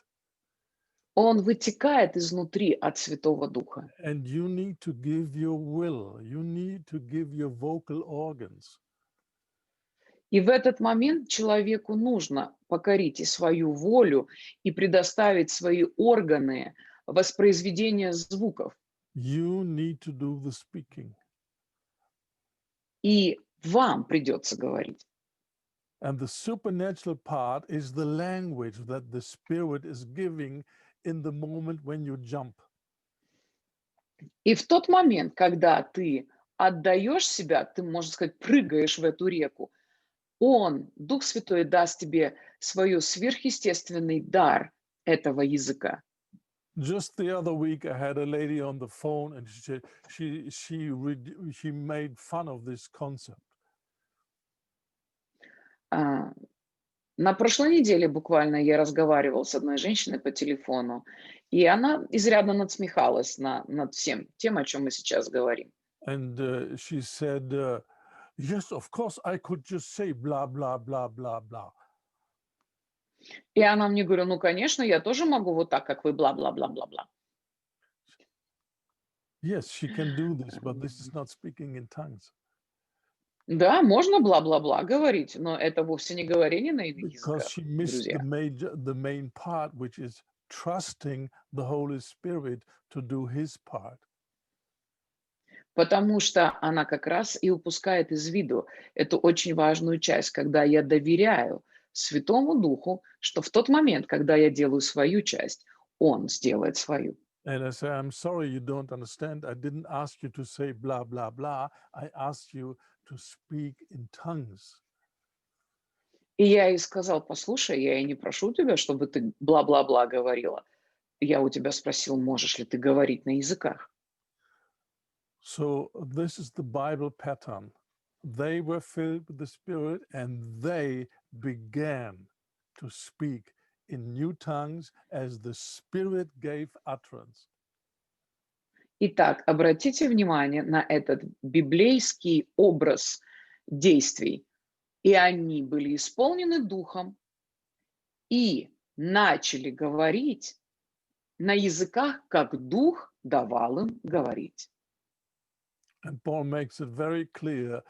Он вытекает изнутри от Святого Духа. And you need to give your will, you need to give your vocal organs. И в этот момент человеку нужно покорить и свою волю, и предоставить свои органы воспроизведения звуков. You need to do the speaking. И вам придется говорить. And the supernatural part is the language that the Spirit is giving in the moment when you jump. И в тот момент, когда ты отдаешь себя, ты, можно сказать, прыгаешь в эту реку, Он, Дух Святой, даст тебе свой сверхъестественный дар этого языка. Just the other week, I had a lady on the phone, and she said she made fun of this concept. А, На прошлой неделе буквально я разговаривал с одной женщиной по телефону, и она изрядно надсмехалась над всем тем, о чем мы сейчас говорим. And she said, "Yes, of course, I could just say blah blah blah blah blah." И она мне говорит, ну, конечно, я тоже могу вот так, как вы, бла-бла-бла-бла-бла. Yes, she can do this, but this is not speaking in tongues Да, можно бла-бла-бла говорить, но это вовсе не говорение на иных because языках, she missed друзья. the main part, which is trusting the Holy Spirit to do His part. Потому что она как раз и упускает из виду эту очень важную часть, когда я доверяю Святому Духу, что в тот момент, когда я делаю свою часть, Он сделает свою. And I say, I'm sorry you don't understand. I didn't ask you to say blah, blah, blah. I asked you to speak in tongues. И я ей сказал: "Послушай, я и не прошу тебя, чтобы ты бла-бла-бла говорила. Я у тебя спросил, можешь ли ты говорить на языках". So this is the Bible pattern. They were filled with the Spirit and they began to speak in new tongues as the Spirit gave utterance. Итак, обратите внимание на этот библейский образ действий. И они были исполнены духом и начали говорить на языках, как дух давал им говорить. And Paul makes it very clear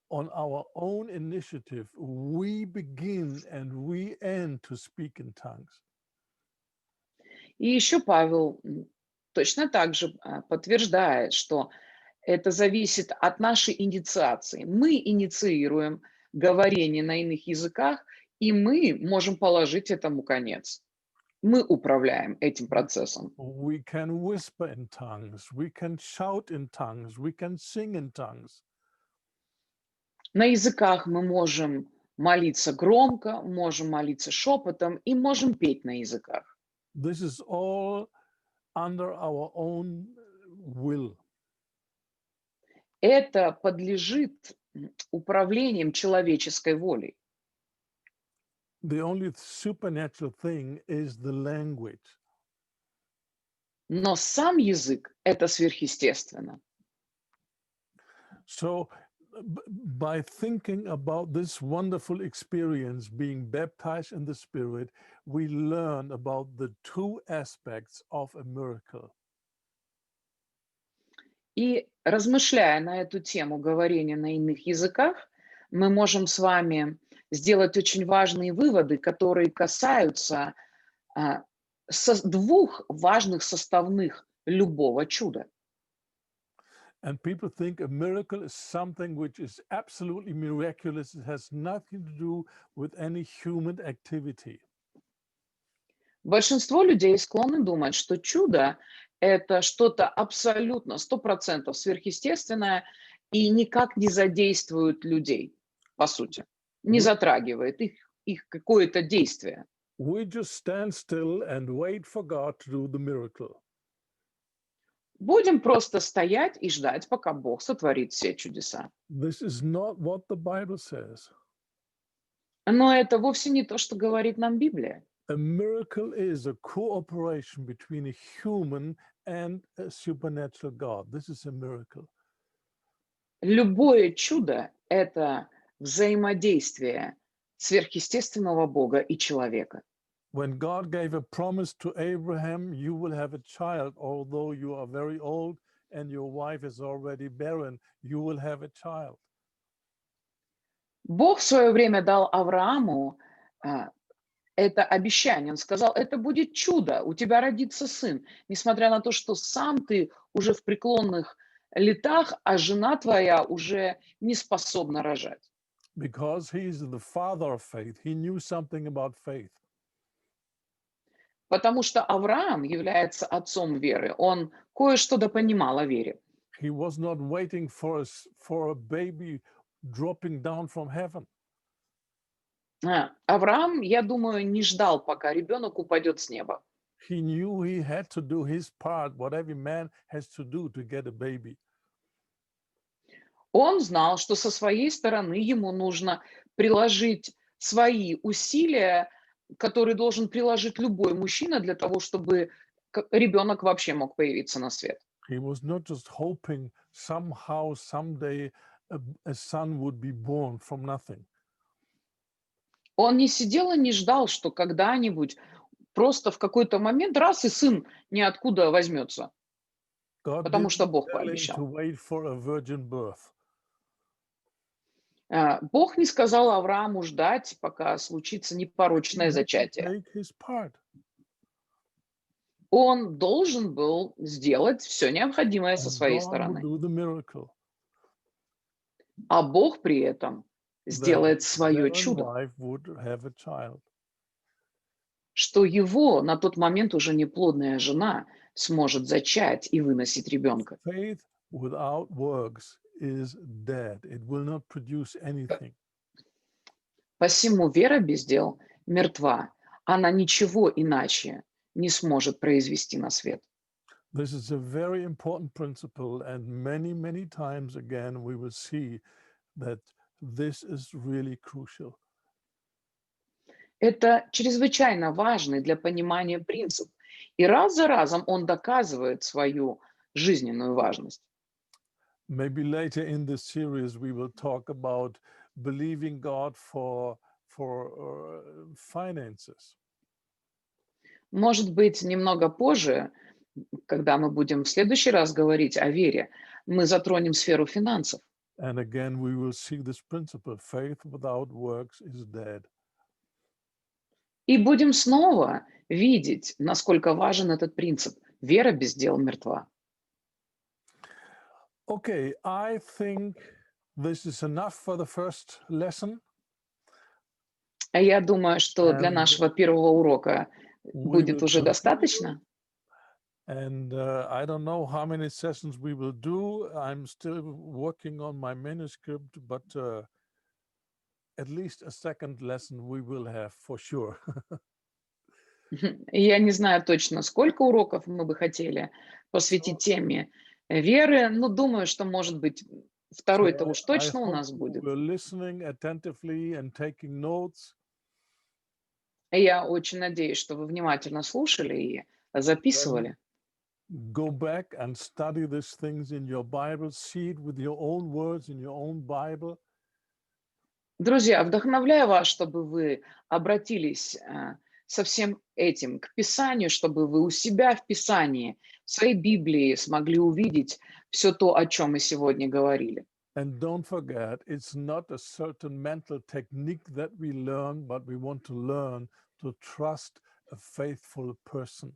on our own initiative, we begin and we end to speak in tongues. И еще Павел точно так же подтверждает, что это зависит от нашей инициации. Мы инициируем говорение на иных языках, и мы можем положить этому конец. Мы управляем этим процессом. We can whisper in tongues, we can shout in tongues, we can sing in tongues. На языках мы можем молиться громко, можем молиться шепотом и можем петь на языках. This is all under our own will. Это подлежит управлением человеческой волей. The only supernatural thing is the language. Но сам язык– это сверхъестественно. So, by thinking about this wonderful experience, being baptized in the Spirit, we learn about the two aspects of a miracle. И размышляя на эту тему говорения на иных языках, мы можем с вами сделать очень важные выводы, которые касаются двух важных составных любого чуда. And people think a miracle is something which is absolutely miraculous. It has nothing to do with any human activity. Большинство людей склонны думать, что чудо– это что-то абсолютно, 100% сверхъестественное и никак не задействует людей, по сути, не затрагивает их какое-то действие. We just stand still and wait for God to do the miracle. Будем просто стоять и ждать, пока Бог сотворит все чудеса. This is not what the Bible says. Но это вовсе не то, что говорит нам Библия. A miracle is a cooperation between a human and a supernatural God. This is a miracle. Любое чудо– это взаимодействие сверхъестественного Бога и человека. When God gave a promise to Abraham, you will have a child, although you are very old and your wife is already barren, you will have a child. Бог в свое время дал Аврааму это обещание. Он сказал, это будет чудо, у тебя родится сын. Несмотря на то, что сам ты уже в преклонных летах, а жена твоя уже не способна рожать. Because he is the father of faith, he knew something about faith. Потому что Авраам является отцом веры. Он кое-что допонимал о вере. He was not waiting for a baby dropping down from heaven. Авраам, я думаю, не ждал, пока ребенок упадет с неба. He knew he had to do his part, what every man has to do to get a baby. Он знал, что со своей стороны ему нужно приложить свои усилия, которые должен приложить любой мужчина для того, чтобы ребенок вообще мог появиться на свет. He was not just hoping somehow, someday, a son would be born from nothing. Он не сидел и не ждал, что когда-нибудь просто в какой-то момент раз и сын ниоткуда возьмется, потому что Бог пообещал. Бог не сказал Аврааму ждать, пока случится непорочное зачатие. Он должен был сделать все необходимое со своей стороны. А Бог при этом сделает свое чудо, что его на тот момент уже неплодная жена сможет зачать и выносить ребенка. Faith without works is dead. It will not produce anything. Посему вера без дел мертва. Она ничего иначе не сможет произвести на свет. This is a very important principle, and many, many times again we will see that this is really crucial. Это чрезвычайно важный для понимания принцип. И раз за разом он доказывает свою жизненную важность. Maybe later in this series we will talk about believing God for finances. Может быть, немного позже, когда мы будем в следующий раз говорить о вере, мы затронем сферу финансов. And again, we will see this principle: faith without works is dead. И будем снова видеть, насколько важен этот принцип. Вера без дел мертва. Okay, I think this is enough for the first lesson. А я думаю, что для And нашего первого урока we будет will уже continue. достаточно. And I don't know how many sessions we will do. I'm still working on my manuscript, but at least a second lesson we will have for sure. Я не знаю точно, сколько уроков мы бы хотели посвятить теме веры, но думаю, что, может быть, второй-то уж I точно у hope нас you будет. were listening attentively and taking notes. Я очень надеюсь, что вы внимательно слушали и записывали. Go back and study these things in your Bible. See it with your own words in your own Bible. Друзья, вдохновляю вас, чтобы вы обратились со всем этим к Писанию, чтобы вы у себя в Писании, в своей Библии смогли увидеть все то, о чем мы сегодня говорили. And don't forget, it's not a certain mental technique that we learn, but we want to learn to trust a faithful person.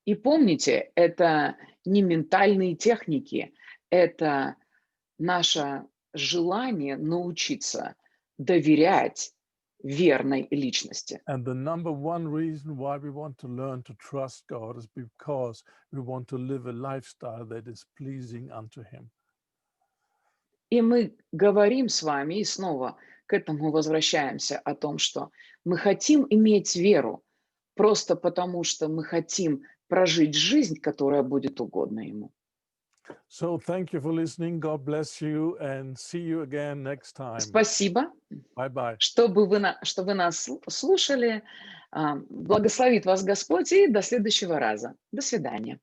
И помните, это не ментальные техники, это наше желание научиться доверять верной личности. And the number one reason why we want to learn to trust God is because we want to live a lifestyle that is pleasing unto Him. И мы говорим с вами, и снова к этому возвращаемся, о том, что мы хотим иметь веру, просто потому что мы хотим прожить жизнь, которая будет угодна Ему. So thank you for listening. God bless you and see you again next time. Спасибо, Bye-bye. что вы нас слушали. Благословит вас Господь и до следующего раза. До свидания.